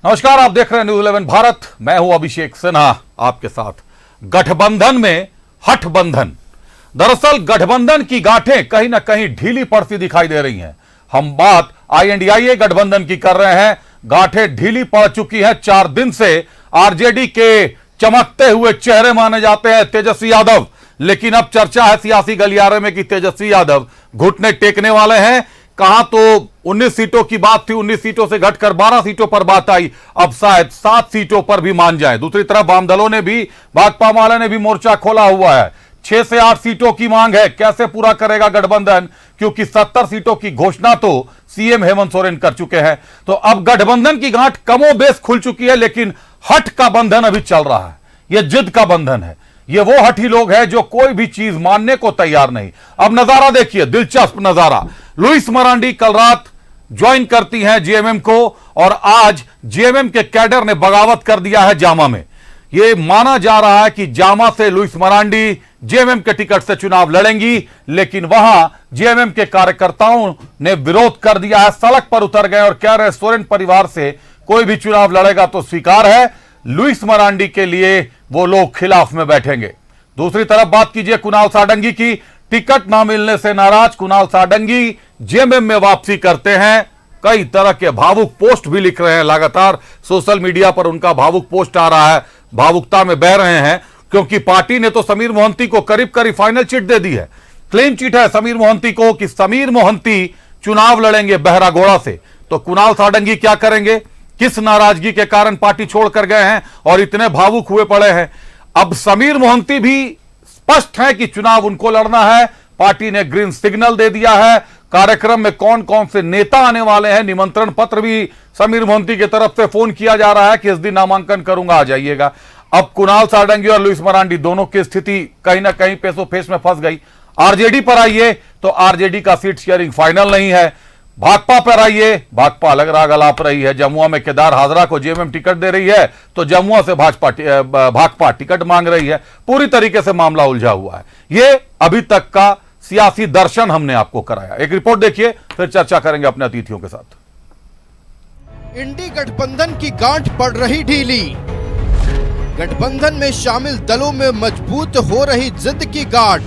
नमस्कार, आप देख रहे हैं न्यूज़ 11 भारत। मैं हूं अभिषेक सिन्हा आपके साथ। गठबंधन में हठबंधन। दरअसल गठबंधन की गांठें कहीं ना कहीं ढीली पड़ती दिखाई दे रही हैं। हम बात INDIA गठबंधन की कर रहे हैं। गांठें ढीली पड़ चुकी हैं। 4 दिन से आरजेडी के चमकते हुए चेहरे माने जाते हैं तेजस्वी यादव, लेकिन अब चर्चा है सियासी गलियारे में कि तेजस्वी यादव घुटने टेकने वाले हैं। कहां तो 19 सीटों की बात थी, 19 सीटों से घटकर 12 सीटों पर बात आई, अब शायद 7 सीटों पर भी मान जाए। दूसरी तरफ वाम दलों ने भी, भाकपा वाले ने भी मोर्चा खोला हुआ है। 6 से 8 सीटों की मांग है। कैसे पूरा करेगा गठबंधन, क्योंकि 70 सीटों की घोषणा तो सीएम हेमंत सोरेन कर चुके हैं। तो अब गठबंधन की गांठ कमोबेश खुल चुकी है, लेकिन हठ का बंधन अभी चल रहा है। यह जिद का बंधन है। ये वो हठी लोग हैं जो कोई भी चीज मानने को तैयार नहीं। अब नजारा देखिए, दिलचस्प नजारा। लुइस मरांडी कल रात ज्वाइन करती हैं जेएमएम को, और आज जेएमएम के कैडर ने बगावत कर दिया है जामा में। यह माना जा रहा है कि जामा से लुइस मरांडी जेएमएम के टिकट से चुनाव लड़ेंगी, लेकिन वहां जेएमएम के कार्यकर्ताओं ने विरोध कर दिया है, सड़क पर उतर गए और कह रहे सोरेन परिवार से कोई भी चुनाव लड़ेगा तो स्वीकार है, लुइस मरांडी के लिए वो लोग खिलाफ में बैठेंगे। दूसरी तरफ बात कीजिए कुणाल साडंगी की। टिकट ना मिलने से नाराज कुणाल साडंगी जेएमएम में वापसी करते हैं। कई तरह के भावुक पोस्ट भी लिख रहे हैं। लगातार सोशल मीडिया पर उनका भावुक पोस्ट आ रहा है। भावुकता में बह रहे हैं, क्योंकि पार्टी ने तो समीर मोहंती को करीब करीब फाइनल चिट दे दी है। क्लीन चिट है समीर मोहंती को कि समीर मोहंती चुनाव लड़ेंगे बहरागोड़ा से। तो कुणाल साडंगी क्या करेंगे? किस नाराजगी के कारण पार्टी छोड़कर गए हैं और इतने भावुक हुए पड़े हैं? अब समीर मोहंती भी स्पष्ट है कि चुनाव उनको लड़ना है। पार्टी ने ग्रीन सिग्नल दे दिया है। कार्यक्रम में कौन कौन से नेता आने वाले हैं, निमंत्रण पत्र भी समीर मोहंती की तरफ से फोन किया जा रहा है कि इस दिन नामांकन करूंगा, आ जाइएगा। अब कुणाल साडंगी और लुइस मरांडी दोनों की स्थिति कहीं ना कहीं पेसो फेस में फंस गई। आरजेडी पर आइए तो आरजेडी का सीट शेयरिंग फाइनल नहीं है। भाकपा पर आइए, भाकपा अलग राग अलाप रही है। जमुआ में केदार हाजरा को जेएमएम टिकट दे रही है, तो जमुआ से भाकपा टिकट मांग रही है। पूरी तरीके से मामला उलझा हुआ है। ये अभी तक का सियासी दर्शन हमने आपको कराया। एक रिपोर्ट देखिए, फिर चर्चा करेंगे अपने अतिथियों के साथ। इंडी गठबंधन की गांठ पड़ रही ढीली। गठबंधन में शामिल दलों में मजबूत हो रही जिद की गांठ।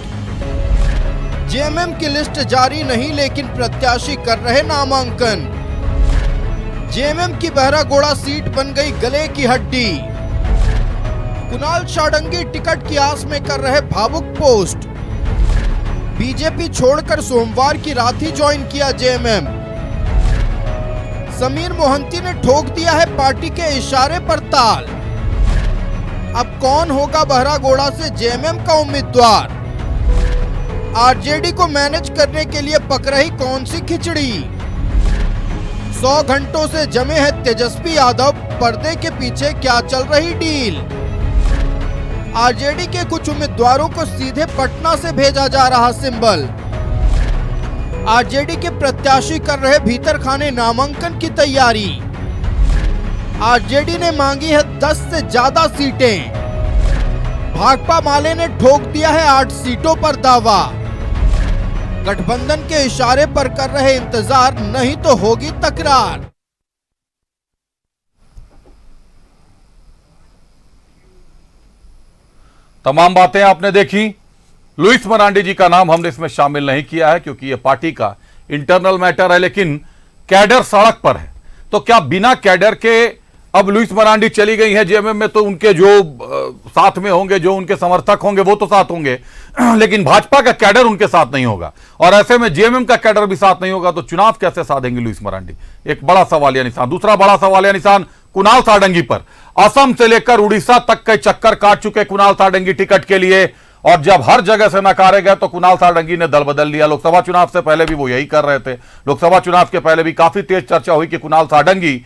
जेएमएम की लिस्ट जारी नहीं, लेकिन प्रत्याशी कर रहे नामांकन। जेएमएम की बहरागोड़ा सीट बन गई गले की हड्डी। कुणाल साडंगी टिकट की आस में कर रहे भावुक पोस्ट। बीजेपी छोड़कर सोमवार की रात ही ज्वाइन किया जेएमएम। समीर मोहंती ने ठोक दिया है पार्टी के इशारे पर ताल। अब कौन होगा बहरागोड़ा से जेएमएम का उम्मीदवार? आरजेडी को मैनेज करने के लिए पक रही कौन सी खिचड़ी? 100 घंटों से जमे हैं तेजस्वी यादव, पर्दे के पीछे क्या चल रही डील? आरजेडी के कुछ उम्मीदवारों को सीधे पटना से भेजा जा रहा सिंबल। आरजेडी के प्रत्याशी कर रहे भीतर खाने नामांकन की तैयारी। आरजेडी ने मांगी है 10 से ज्यादा सीटें। भाकपा माले ने ठोक दिया है 8 सीटों पर दावा। गठबंधन के इशारे पर कर रहे इंतजार, नहीं तो होगी तकरार। तमाम बातें आपने देखी। लुइस मरांडी जी का नाम हमने इसमें शामिल नहीं किया है, क्योंकि यह पार्टी का इंटरनल मैटर है, लेकिन कैडर सड़क पर है। तो क्या बिना कैडर के अब लुइस मरांडी चली गई है जेएमएम में, तो उनके जो साथ में होंगे, जो उनके समर्थक होंगे, वो तो साथ होंगे, लेकिन भाजपा का कैडर उनके साथ नहीं होगा। और ऐसे में जेएमएम का कैडर भी साथ नहीं होगा, तो चुनाव कैसे साधेंगे लुइस मरांडी? एक बड़ा सवालिया निशान। दूसरा बड़ा सवालिया निशान कुणाल साडंगी पर। असम से लेकर उड़ीसा तक के चक्कर काट चुके कुणाल साडंगी टिकट के लिए, और जब हर जगह से नकारे गए तो कुणाल साडंगी ने दल बदल लिया। लोकसभा चुनाव से पहले भी वो यही कर रहे थे। लोकसभा चुनाव के पहले भी काफी तेज चर्चा हुई कि कुणाल साडंगी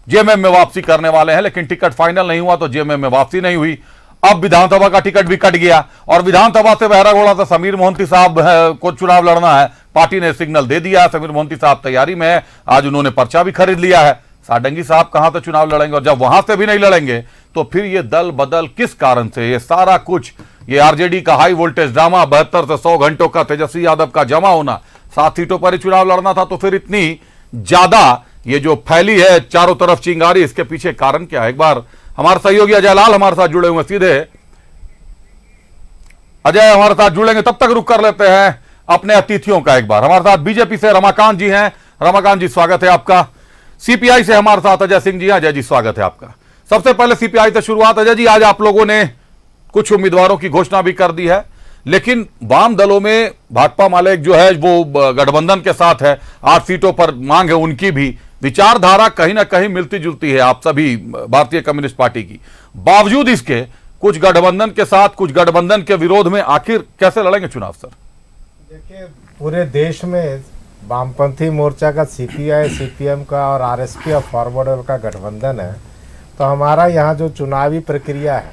जेएमएम में वापसी करने वाले हैं, लेकिन टिकट फाइनल नहीं हुआ, तो जेएमएम में वापसी नहीं हुई। अब विधानसभा का टिकट भी कट गया, और विधानसभा से बहरागोड़ा से समीर मोहंती साहब को चुनाव लड़ना है। पार्टी ने सिग्नल दे दिया है, समीर मोहंती साहब तैयारी में है। आज उन्होंने पर्चा भी खरीद लिया है। साडंगी साहब कहां से चुनाव लड़ेंगे? और जब वहां से भी नहीं लड़ेंगे तो फिर ये दल बदल किस कारण से? ये सारा कुछ, ये आरजेडी का हाई वोल्टेज ड्रामा, 72 से 100 घंटों का तेजस्वी यादव का जमा होना, 7 सीटों पर ही चुनाव लड़ना था, तो फिर इतनी ज्यादा ये जो फैली है चारों तरफ चिंगारी, इसके पीछे कारण क्या है? एक बार हमारे सहयोगी अजय लाल हमारे साथ जुड़े हुए सीधे। अजय हमारे साथ जुड़ेंगे, तब तक रुक कर लेते हैं अपने अतिथियों का। एक बार हमारे साथ बीजेपी से रमाकांत जी हैं। रमाकांत जी स्वागत है आपका। सीपीआई से हमारे साथ अजय सिंह जी हैं। अजय जी स्वागत है आपका। सबसे पहले सीपीआई से शुरुआत। अजय जी, आज आप लोगों ने कुछ उम्मीदवारों की घोषणा भी कर दी है, लेकिन वाम दलों में भाकपा माले जो है वो गठबंधन के साथ है, 8 सीटों पर मांग है उनकी भी। विचारधारा कहीं ना कहीं मिलती जुलती है आप सभी भारतीय कम्युनिस्ट पार्टी की। बावजूद इसके कुछ गठबंधन के साथ, कुछ गठबंधन के विरोध में, आखिर कैसे लड़ेंगे चुनाव सर? देखिए, पूरे देश में वामपंथी मोर्चा का, सीपीआई, सीपीएम का और आरएसपी और फॉरवर्ड का गठबंधन है। तो हमारा यहाँ जो चुनावी प्रक्रिया है,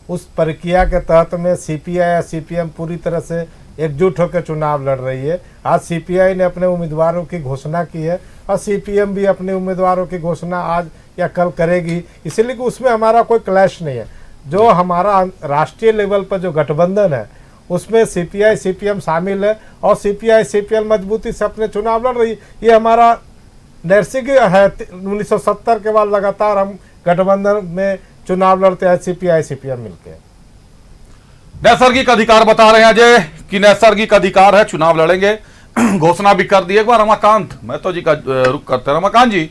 उस प्रक्रिया के तहत में सीपीआई या सीपीएम पूरी तरह से एकजुट होकर चुनाव लड़ रही है। आज सीपीआई ने अपने उम्मीदवारों की घोषणा की है और सीपीएम भी अपने उम्मीदवारों की घोषणा आज या कल करेगी, इसलिए कि उसमें हमारा कोई क्लैश नहीं है। जो हमारा राष्ट्रीय लेवल पर जो गठबंधन है, उसमें सीपीआई सीपीएम शामिल है और सीपीआई सीपीएम मजबूती से अपने चुनाव लड़ रही है। ये हमारा नैतिक है। 1970 के बाद लगातार हम गठबंधन में चुनाव लड़ते हैं, सीपीआई सीपीएम मिलकर। नैसर्गिक अधिकार बता रहे हैं अजय कि नैसर्गिक अधिकार है, चुनाव लड़ेंगे, घोषणा भी कर दी। एक बार रमाकांत महतो जी का रुख करते हैं। रमाकांत जी,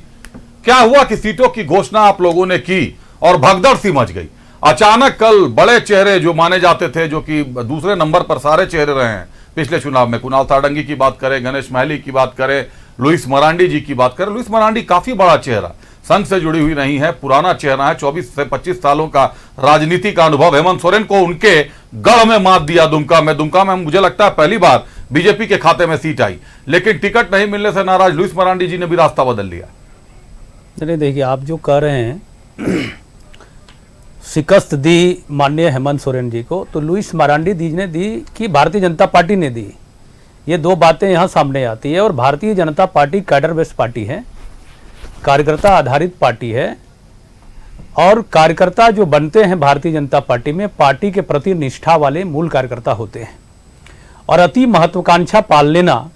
क्या हुआ कि सीटों की घोषणा आप लोगों ने की और भगदड़ सी मच गई? अचानक कल बड़े चेहरे जो माने जाते थे, जो कि दूसरे नंबर पर सारे चेहरे रहे हैं पिछले चुनाव में, कुणाल सारंगी की बात करें, गणेश महली की बात करें, लुइस मरांडी जी की बात करें। लुइस मरांडी काफी बड़ा चेहरा, संघ से जुड़ी हुई नहीं है, पुराना चेहरा है, 24 से 25 सालों का राजनीति का अनुभव। हेमंत सोरेन को उनके गढ़ में मात दिया दुमका में। दुमका में मुझे लगता है पहली बार बीजेपी के खाते में सीट आई, लेकिन टिकट नहीं मिलने से नाराज लुइस मरांडी जी ने भी रास्ता बदल लिया। चलिए देखिए, आप जो कह रहे हैं शिकस्त दी माननीय हेमंत सोरेन जी को, तो लुइस मरांडी जी ने दी कि भारतीय जनता पार्टी ने दी, ये दो बातें यहाँ सामने आती है। और Bharatiya Janata party cadre based party है, कार्यकर्ता आधारित पार्टी है, और कार्यकर्ता जो बनते हैं भारतीय जनता पार्टी में, पार्टी के प्रति निष्ठा वाले मूल कार्यकर्ता होते हैं। और अति महत्वाकांक्षा पाल लेना,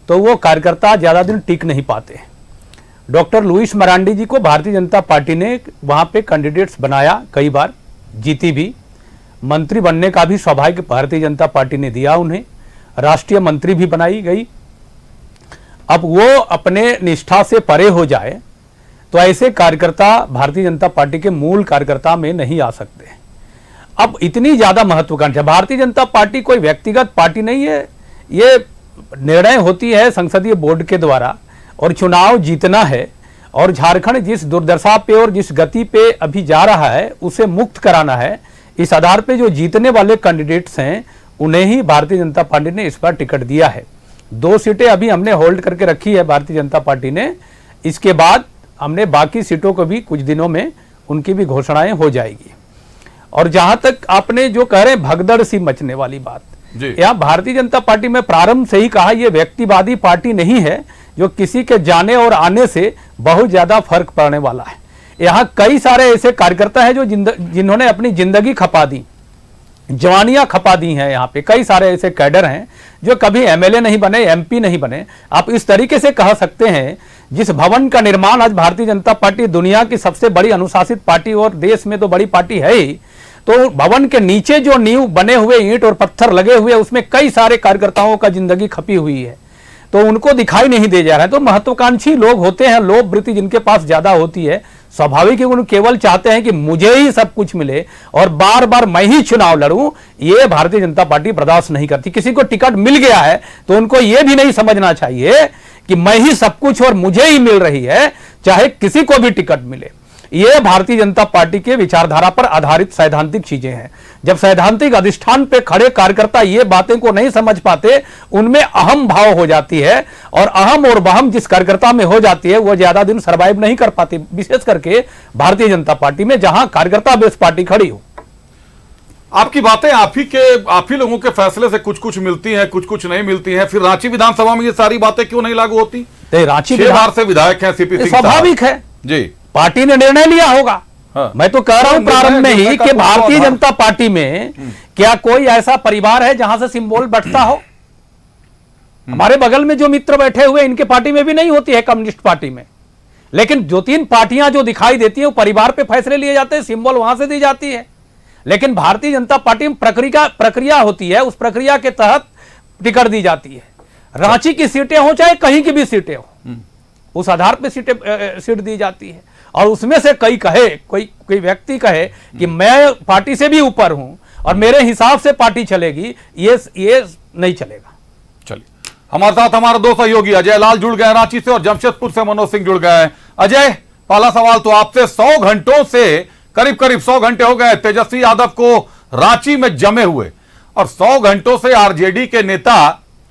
तो वो कार्यकर्ता ज़्यादा दिन टिक नहीं पाते। डॉक्टर लुइस मरांडी जी को भारतीय जनता पार्टी ने वहाँ पे कैंडिडेट्स बनाया, कई बार जीती भी, मंत्री बनने का भी सौभाग्य भारतीय जनता पार्टी ने दिया उन्हें, राष्ट्रीय मंत्री भी बनाई गई। अब वो अपने निष्ठा से परे हो जाए तो ऐसे कार्यकर्ता भारतीय जनता पार्टी के मूल कार्यकर्ता में नहीं आ सकते। अब इतनी ज्यादा महत्वाकांक्षा, भारतीय जनता पार्टी कोई व्यक्तिगत पार्टी नहीं है, ये निर्णय होती है संसदीय बोर्ड के द्वारा, और चुनाव जीतना है। और झारखंड जिस दुर्दशा पे और जिस गति पे अभी जा रहा है, उसे मुक्त कराना है। इस आधार पे जो जीतने वाले कैंडिडेट्स हैं, उन्हें ही भारतीय जनता पार्टी ने इस बार टिकट दिया है। 2 सीटें अभी हमने होल्ड करके रखी है भारतीय जनता पार्टी ने, इसके बाद हमने बाकी सीटों को भी कुछ दिनों में उनकी भी घोषणाएं हो जाएगी। और जहां तक आपने जो कह रहे हैं भगदड़ सी मचने वाली बात, यहाँ भारतीय जनता पार्टी में प्रारंभ से ही कहा, यह व्यक्तिवादी पार्टी नहीं है जो किसी के जाने और आने से बहुत ज्यादा फर्क पड़ने वाला है। यहाँ कई सारे ऐसे कार्यकर्ता हैं जो जिन्होंने अपनी जिंदगी खपा दी, जवानियां खपा दी हैं। यहाँ पे कई सारे ऐसे कैडर हैं जो कभी एमएलए नहीं बने, एमपी नहीं बने। आप इस तरीके से कह सकते हैं, जिस भवन का निर्माण आज भारतीय जनता पार्टी दुनिया की सबसे बड़ी अनुशासित पार्टी और देश में तो बड़ी पार्टी है ही, तो भवन के नीचे जो नींव बने हुए ईंट और पत्थर लगे हुए, उसमें कई सारे कार्यकर्ताओं का जिंदगी खपी हुई है, तो उनको दिखाई नहीं दे जा रहा है। तो महत्वाकांक्षी लोग होते हैं, लोभ वृत्ति जिनके पास ज्यादा होती है, स्वाभाविक है उन केवल चाहते हैं कि मुझे ही सब कुछ मिले और बार बार मैं ही चुनाव लड़ूं। ये भारतीय जनता पार्टी बर्दाश्त नहीं करती। किसी को टिकट मिल गया है तो उनको ये भी नहीं समझना चाहिए कि मैं ही सब कुछ और मुझे ही मिल रही है, चाहे किसी को भी टिकट मिले। ये भारतीय जनता पार्टी के विचारधारा पर आधारित सैद्धांतिक चीजें हैं। जब सैद्धांतिक अधिष्ठान पे खड़े कार्यकर्ता ये बातें को नहीं समझ पाते, उनमें अहम भाव हो जाती है, और अहम और वहम जिस कार्यकर्ता में हो जाती है, वो ज्यादा दिन सर्वाइव नहीं कर पाती, विशेष करके भारतीय जनता पार्टी में, जहां कार्यकर्ता बेस्ड पार्टी खड़ी हो। आपकी बातें आप ही लोगों के फैसले से कुछ कुछ मिलती हैं, कुछ कुछ नहीं मिलती हैं। फिर रांची विधानसभा में ये सारी बातें क्यों नहीं लागू होती? रांची 6 बार से विधायक हैं सीपी सिंह, स्वाभाविक है जी, पार्टी ने निर्णय लिया होगा। हाँ। मैं तो कह रहा हूं प्रारंभ में ही कि भारतीय जनता पार्टी में क्या कोई ऐसा परिवार है जहां से सिंबल बैठता हो? हमारे बगल में जो मित्र बैठे हुए, इनके पार्टी में भी नहीं होती है, कम्युनिस्ट पार्टी में। लेकिन जो तीन पार्टियां जो दिखाई देती हैं वो परिवार पे फैसले लिए जाते हैं, सिंबल वहां से दी जाती है। लेकिन भारतीय जनता पार्टी में प्रक्रिया होती है, उस प्रक्रिया के तहत टिकट दी जाती है। रांची की सीटें हो चाहे कहीं की भी सीटें हो, उस आधार पर सीट दी जाती है। और उसमें से कोई व्यक्ति कहे कि मैं पार्टी से भी ऊपर हूं और मेरे हिसाब से पार्टी चलेगी, ये नहीं चलेगा। चलिए, हमारे साथ हमारे दो सहयोगी अजय लाल जुड़ गए रांची से और जमशेदपुर से मनोज सिंह जुड़ गए हैं। अजय, पहला सवाल तो आपसे, 100 घंटों से करीब 100 घंटे हो गए तेजस्वी यादव को रांची में जमे हुए, और 100 घंटों से आरजेडी के नेता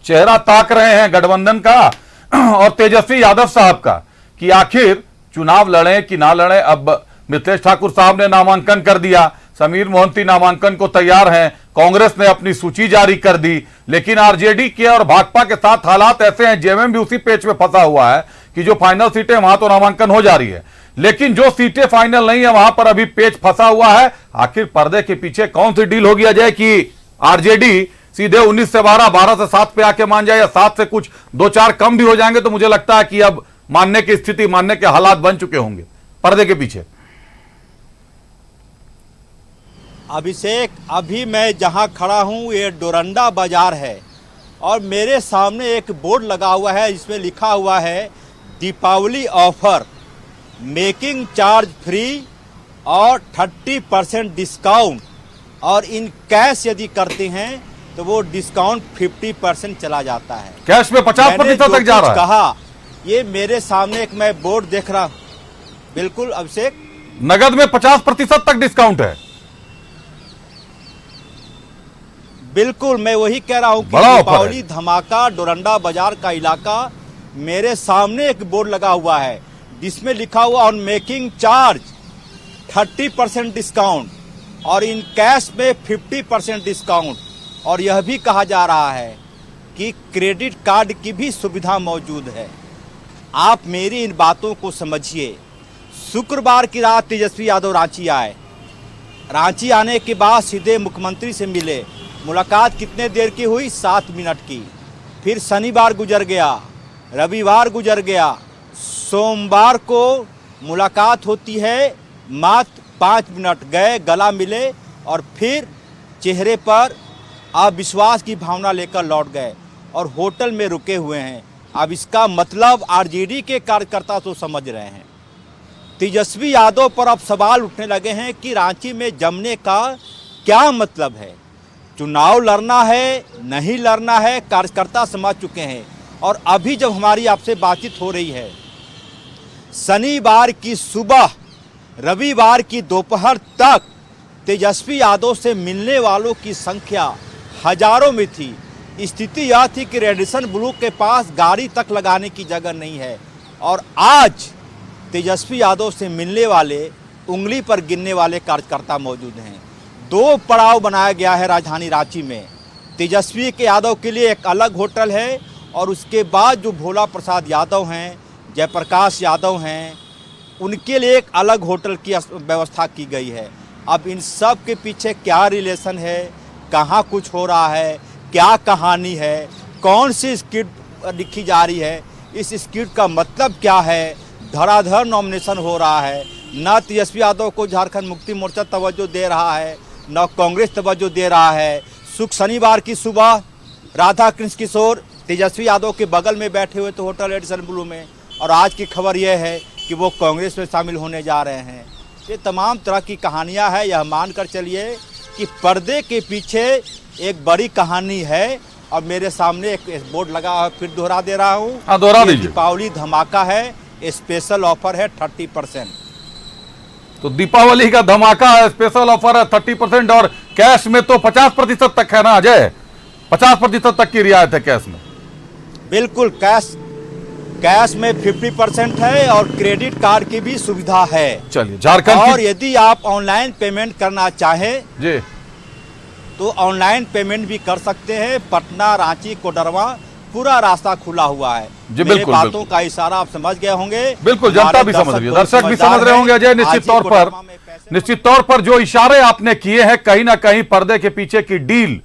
चेहरा ताक रहे हैं गठबंधन का और तेजस्वी यादव साहब का कि आखिर चुनाव लड़े कि ना लड़े। अब मिथिलेश ठाकुर साहब ने नामांकन कर दिया, समीर मोहंती नामांकन को तैयार हैं, कांग्रेस ने अपनी सूची जारी कर दी, लेकिन आरजेडी के और भाजपा के साथ हालात ऐसे हैं, जेएमएम भी उसी पेच में फंसा हुआ है कि जो फाइनल सीटें वहां तो नामांकन हो जा रही है, लेकिन जो सीटें फाइनल नहीं है वहां पर अभी पेच फंसा हुआ है। आखिर पर्दे के पीछे कौन सी डील होगी अजय कि आरजेडी सीधे 19 से 12, 12 से 7 पे आके मान जाए, या 7 से कुछ 2-4 कम भी हो जाएंगे तो मुझे लगता है कि अब मानने की स्थिति, मानने के हालात बन चुके होंगे पर्दे के पीछे। अभिषेक, अभी मैं जहां खड़ा हूं ये डोरंडा बाजार है और मेरे सामने एक बोर्ड लगा हुआ है, इसमें लिखा हुआ है Deepavali offer, making charge free और 30% डिस्काउंट, और इन कैश यदि करते हैं तो वो डिस्काउंट 50% चला जाता है। कैश में 50% तक जा रहा है। कहा, ये मेरे सामने एक मैं बोर्ड देख रहा हूं। बिल्कुल अभिषेक, नगद में 50% तक डिस्काउंट है। बिल्कुल, मैं वही कह रहा हूं कि दीपावली धमाका, डोरंडा बाजार का इलाका, मेरे सामने एक बोर्ड लगा हुआ है जिसमें लिखा हुआ ऑन मेकिंग चार्ज 30% डिस्काउंट और इन कैश में 50% डिस्काउंट, और यह भी कहा जा रहा है कि क्रेडिट कार्ड की भी सुविधा मौजूद है। आप मेरी इन बातों को समझिए। शुक्रवार की रात तेजस्वी यादव रांची आए, रांची आने के बाद सीधे मुख्यमंत्री से मिले। मुलाकात कितने देर की हुई? 7 मिनट की। फिर शनिवार गुजर गया, रविवार गुजर गया, सोमवार को मुलाकात होती है, मात्र 5 मिनट गए, गला मिले और फिर चेहरे पर अविश्वास की भावना लेकर लौट गए और होटल में रुके हुए हैं। अब इसका मतलब आरजेडी के कार्यकर्ता तो समझ रहे हैं। तेजस्वी यादव पर अब सवाल उठने लगे हैं कि रांची में जमने का क्या मतलब है। चुनाव लड़ना है, नहीं लड़ना है, कार्यकर्ता समझ चुके हैं। और अभी जब हमारी आपसे बातचीत हो रही है, शनिवार की सुबह, रविवार की दोपहर तक तेजस्वी यादव से मिलने वालों की संख्या हजारों में थी। स्थिति यह थी कि रेडिसन ब्लू के पास गाड़ी तक लगाने की जगह नहीं है, और आज तेजस्वी यादव से मिलने वाले उंगली पर गिनने वाले कार्यकर्ता मौजूद हैं। 2 पड़ाव बनाया गया है राजधानी रांची में। तेजस्वी के यादव के लिए एक अलग होटल है और उसके बाद जो भोला प्रसाद यादव हैं, जयप्रकाश यादव हैं, उनके लिए एक अलग होटल की व्यवस्था की गई है। अब इन सब के पीछे क्या रिलेशन है, कहाँ कुछ हो रहा है, क्या कहानी है, कौन सी स्क्रिप्ट लिखी जा रही है, इस स्क्रिप्ट का मतलब क्या है। धड़ाधड़ नॉमिनेशन हो रहा है, न तेजस्वी यादव को झारखंड मुक्ति मोर्चा तवज्जो दे रहा है, न कांग्रेस तवज्जो दे रहा है। शनिवार की सुबह राधा कृष्ण किशोर तेजस्वी यादव के बगल में बैठे हुए थे होटल रेडिसन ब्लू में, और आज की खबर यह है कि वो कांग्रेस में शामिल होने जा रहे हैं। ये तमाम तरह की कहानियां हैं। यह मानकर चलिए कि पर्दे के पीछे एक बड़ी कहानी है। और मेरे सामने एक बोर्ड लगा है, फिर दोहरा दे रहा हूँ, दोहरा दीजिए। दीपावली धमाका है, स्पेशल ऑफर है 30%। तो दीपावली का धमाका है, स्पेशल ऑफर है 30%, और कैश में तो 50% तक है ना अजय? 50% तक की रियायत है कैश में। बिल्कुल, कैश में 50% है और क्रेडिट कार्ड की भी सुविधा है। चलिए, झारखंड और यदि आप ऑनलाइन पेमेंट करना चाहें जी तो ऑनलाइन पेमेंट भी कर सकते हैं। पटना, रांची, कोडरवा पूरा रास्ता खुला हुआ है। जी, मेरे बिल्कुल, बातों बिल्कुल। का इशारा आप समझ गए होंगे। बिल्कुल, जनता भी समझ रही है, दर्शक भी समझ रहे होंगे अजय। निश्चित तौर पर जो इशारे आपने किए हैं, कहीं ना कहीं पर्दे के पीछे की डील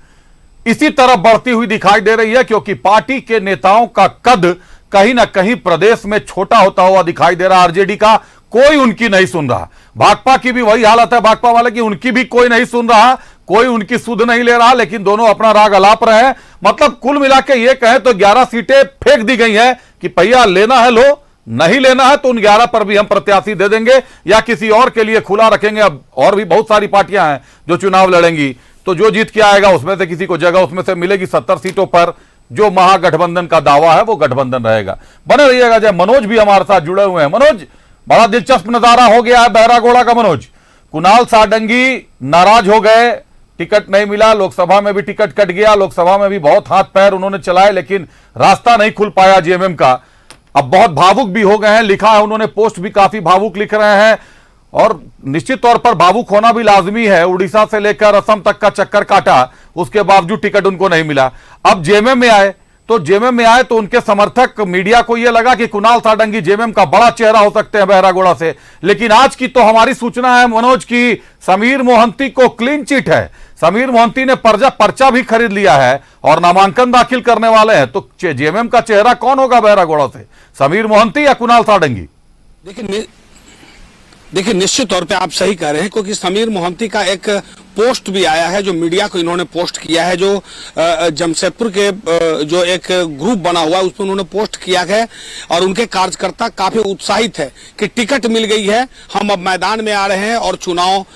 इसी तरह बढ़ती हुई दिखाई दे रही है, क्योंकि पार्टी के नेताओं का कद कहीं ना कहीं प्रदेश में छोटा होता हुआ दिखाई दे रहा। आरजेडी का कोई उनकी नहीं सुन रहा, भाकपा की भी वही हालत है, भाकपा वाले की, उनकी भी कोई नहीं सुन रहा, कोई उनकी सुध नहीं ले रहा, लेकिन दोनों अपना राग अलाप रहे हैं। मतलब कुल मिला के ये कहें तो 11 सीटें फेंक दी गई हैं कि भैया लेना है लो, नहीं लेना है तो उन 11 पर भी हम प्रत्याशी दे देंगे या किसी और के लिए खुला रखेंगे। अब और भी बहुत सारी पार्टियां हैं जो चुनाव लड़ेंगी, तो जो जीत के आएगा उसमें से किसी को जगह उसमें से मिलेगी। 70 सीटों पर जो महागठबंधन का दावा है वो गठबंधन रहेगा। बने रहिएगा। जय मनोज भी हमारे साथ जुड़े हुए हैं। मनोज, बड़ा दिलचस्प नजारा हो गया है बहरागोड़ा का। मनोज, कुणाल सारंगी नाराज हो गए, टिकट नहीं मिला, लोकसभा में भी टिकट कट गया, लोकसभा में भी बहुत हाथ पैर उन्होंने चलाए लेकिन रास्ता नहीं खुल पाया जेएमएम का। अब बहुत भावुक भी हो गए हैं, लिखा है उन्होंने, पोस्ट भी काफी भावुक लिख रहे हैं और निश्चित तौर पर भावुक होना भी लाजमी है। उड़ीसा से लेकर असम तक का चक्कर काटा, उसके बावजूद टिकट उनको नहीं मिला। अब जेएमएम में आए तो उनके समर्थक, मीडिया को यह लगा कि कुणाल सारंगी जेएमएम का बड़ा चेहरा हो सकते हैं बहरागोड़ा से। लेकिन आज की तो हमारी सूचना है मनोज की समीर मोहंती को क्लीन चिट है। समीर मोहंती ने पर्चा भी खरीद लिया है और नामांकन दाखिल करने वाले हैं। तो जेएमएम का चेहरा कौन होगा बहरागोड़ा से, समीर मोहंती या कुणाल सारंगी? देखिए निश्चित तौर पे आप सही कह रहे हैं, क्योंकि समीर मोहंती का एक पोस्ट भी आया है जो मीडिया को इन्होंने पोस्ट किया है, जो जमशेदपुर के जो एक ग्रुप बना हुआ है उसमें उन्होंने पोस्ट किया है और उनके कार्यकर्ता काफी उत्साहित है कि टिकट मिल गई है, हम अब मैदान में आ रहे हैं और चुनाव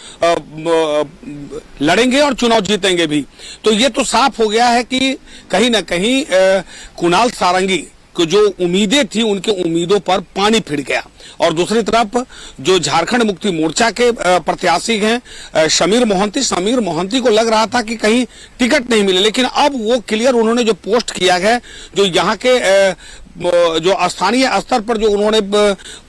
लड़ेंगे और चुनाव जीतेंगे भी। तो ये तो साफ हो गया है कि कहीं ना कहीं कुणाल सारंगी को जो उम्मीदें थी उनकी उम्मीदों पर पानी फिर गया। और दूसरी तरफ जो झारखंड मुक्ति मोर्चा के प्रत्याशी हैं समीर मोहंती को लग रहा था कि कहीं टिकट नहीं मिले, लेकिन अब वो क्लियर उन्होंने जो पोस्ट किया है, जो यहाँ के जो स्थानीय स्तर पर जो उन्होंने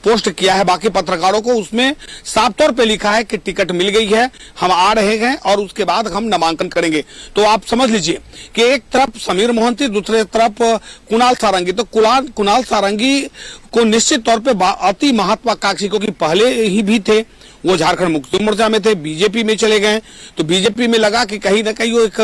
पोस्ट किया है बाकी पत्रकारों को, उसमें साफ तौर पे लिखा है कि टिकट मिल गई है, हम आ रहे हैं और उसके बाद हम नामांकन करेंगे। तो आप समझ लीजिए कि एक तरफ समीर मोहंती, दूसरे तरफ कुणाल सारंगी। तो कुणाल सारंगी को निश्चित तौर पे अति महत्वाकांक्षी, क्योंकि पहले ही भी थे वो झारखंड मुक्ति मोर्चा में थे, बीजेपी में चले गए, तो बीजेपी में लगा कि कहीं ना कहीं वो एक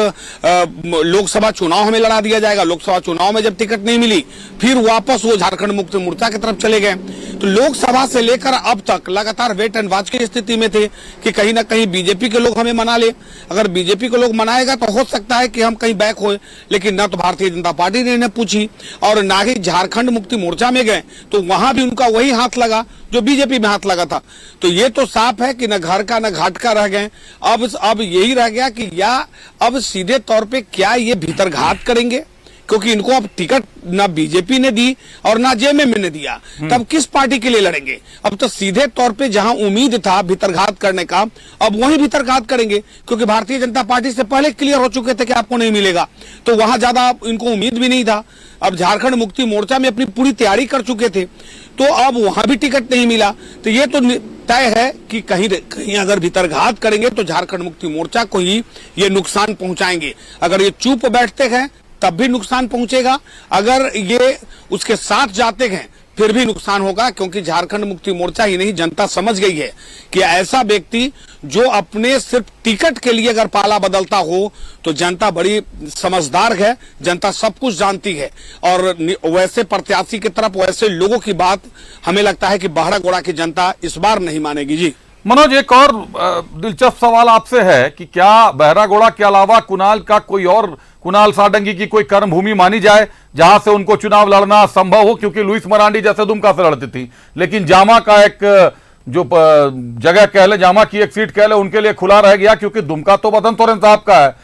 लोकसभा चुनाव हमें लड़ा दिया जाएगा। लोकसभा चुनाव में जब टिकट नहीं मिली फिर वापस वो झारखंड मुक्ति मोर्चा की तरफ चले गए। तो लोकसभा से लेकर अब तक लगातार वेट एंड वॉच की स्थिति में थे कि कहीं ना कहीं बीजेपी के लोग हमें मना ले। अगर बीजेपी के लोग मनाएगा तो हो सकता है कि हम कहीं बैक होए, लेकिन न तो भारतीय जनता पार्टी ने इन्हें पूछी और ना ही झारखंड मुक्ति मोर्चा में गए, तो वहां भी उनका वही हाथ लगा जो बीजेपी में हाथ लगा था। तो ये तो साफ है कि न घर का न घाट का रह गए। अब यही रह गया कि या अब सीधे तौर पे क्या ये भीतर घात करेंगे, क्योंकि इनको अब टिकट ना बीजेपी ने दी और ना जेएमएम ने दिया, तब किस पार्टी के लिए लड़ेंगे? अब तो सीधे तौर पे जहां उम्मीद था भीतरघात करने का, अब वही भीतरघात करेंगे, क्योंकि भारतीय जनता पार्टी से पहले क्लियर हो चुके थे कि आपको नहीं मिलेगा, तो वहां ज्यादा इनको उम्मीद भी नहीं था। अब झारखंड मुक्ति मोर्चा में अपनी पूरी तैयारी कर चुके थे, तो अब वहां भी टिकट नहीं मिला। तो ये तो तय है कि कहीं अगर भीतरघात करेंगे तो झारखंड मुक्ति मोर्चा को ही ये नुकसान पहुंचाएंगे। अगर ये चुप बैठते हैं तब भी नुकसान पहुंचेगा, अगर ये उसके साथ जाते हैं फिर भी नुकसान होगा, क्योंकि झारखंड मुक्ति मोर्चा ही नहीं जनता समझ गई है कि ऐसा व्यक्ति जो अपने सिर्फ टिकट के लिए अगर पाला बदलता हो तो जनता बड़ी समझदार है, जनता सब कुछ जानती है। और वैसे प्रत्याशी की तरफ वैसे लोगों की बात हमें लगता है कि बहरागोड़ा की जनता इस बार नहीं मानेगी। जी मनोज, एक और दिलचस्प सवाल आपसे है कि क्या बहरागोड़ा के अलावा कुणाल सारंगी की कोई कर्मभूमि मानी जाए जहां से उनको चुनाव लड़ना संभव हो? क्योंकि लुइस मरांडी जैसे दुमका से लड़ती थी, लेकिन जामा का एक जो जगह कह ले, जामा की एक सीट कह ले, उनके लिए खुला रह गया, क्योंकि दुमका तो बसंत सोरेन साहब का है।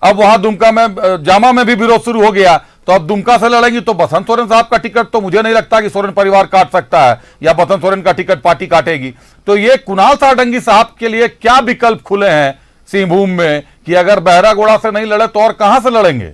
अब वहां दुमका में जामा में भी विरोध शुरू हो गया, तो अब दुमका से लड़ेंगी तो बसंत सोरेन साहब का टिकट तो मुझे नहीं लगता कि सोरेन परिवार काट सकता है, या बसंत सोरेन का टिकट पार्टी काटेगी। तो ये कुणाल सारंगी साहब के लिए क्या विकल्प खुले हैं सिंहभूम में कि अगर बहरागोड़ा से नहीं लड़े तो और कहां से लड़ेंगे?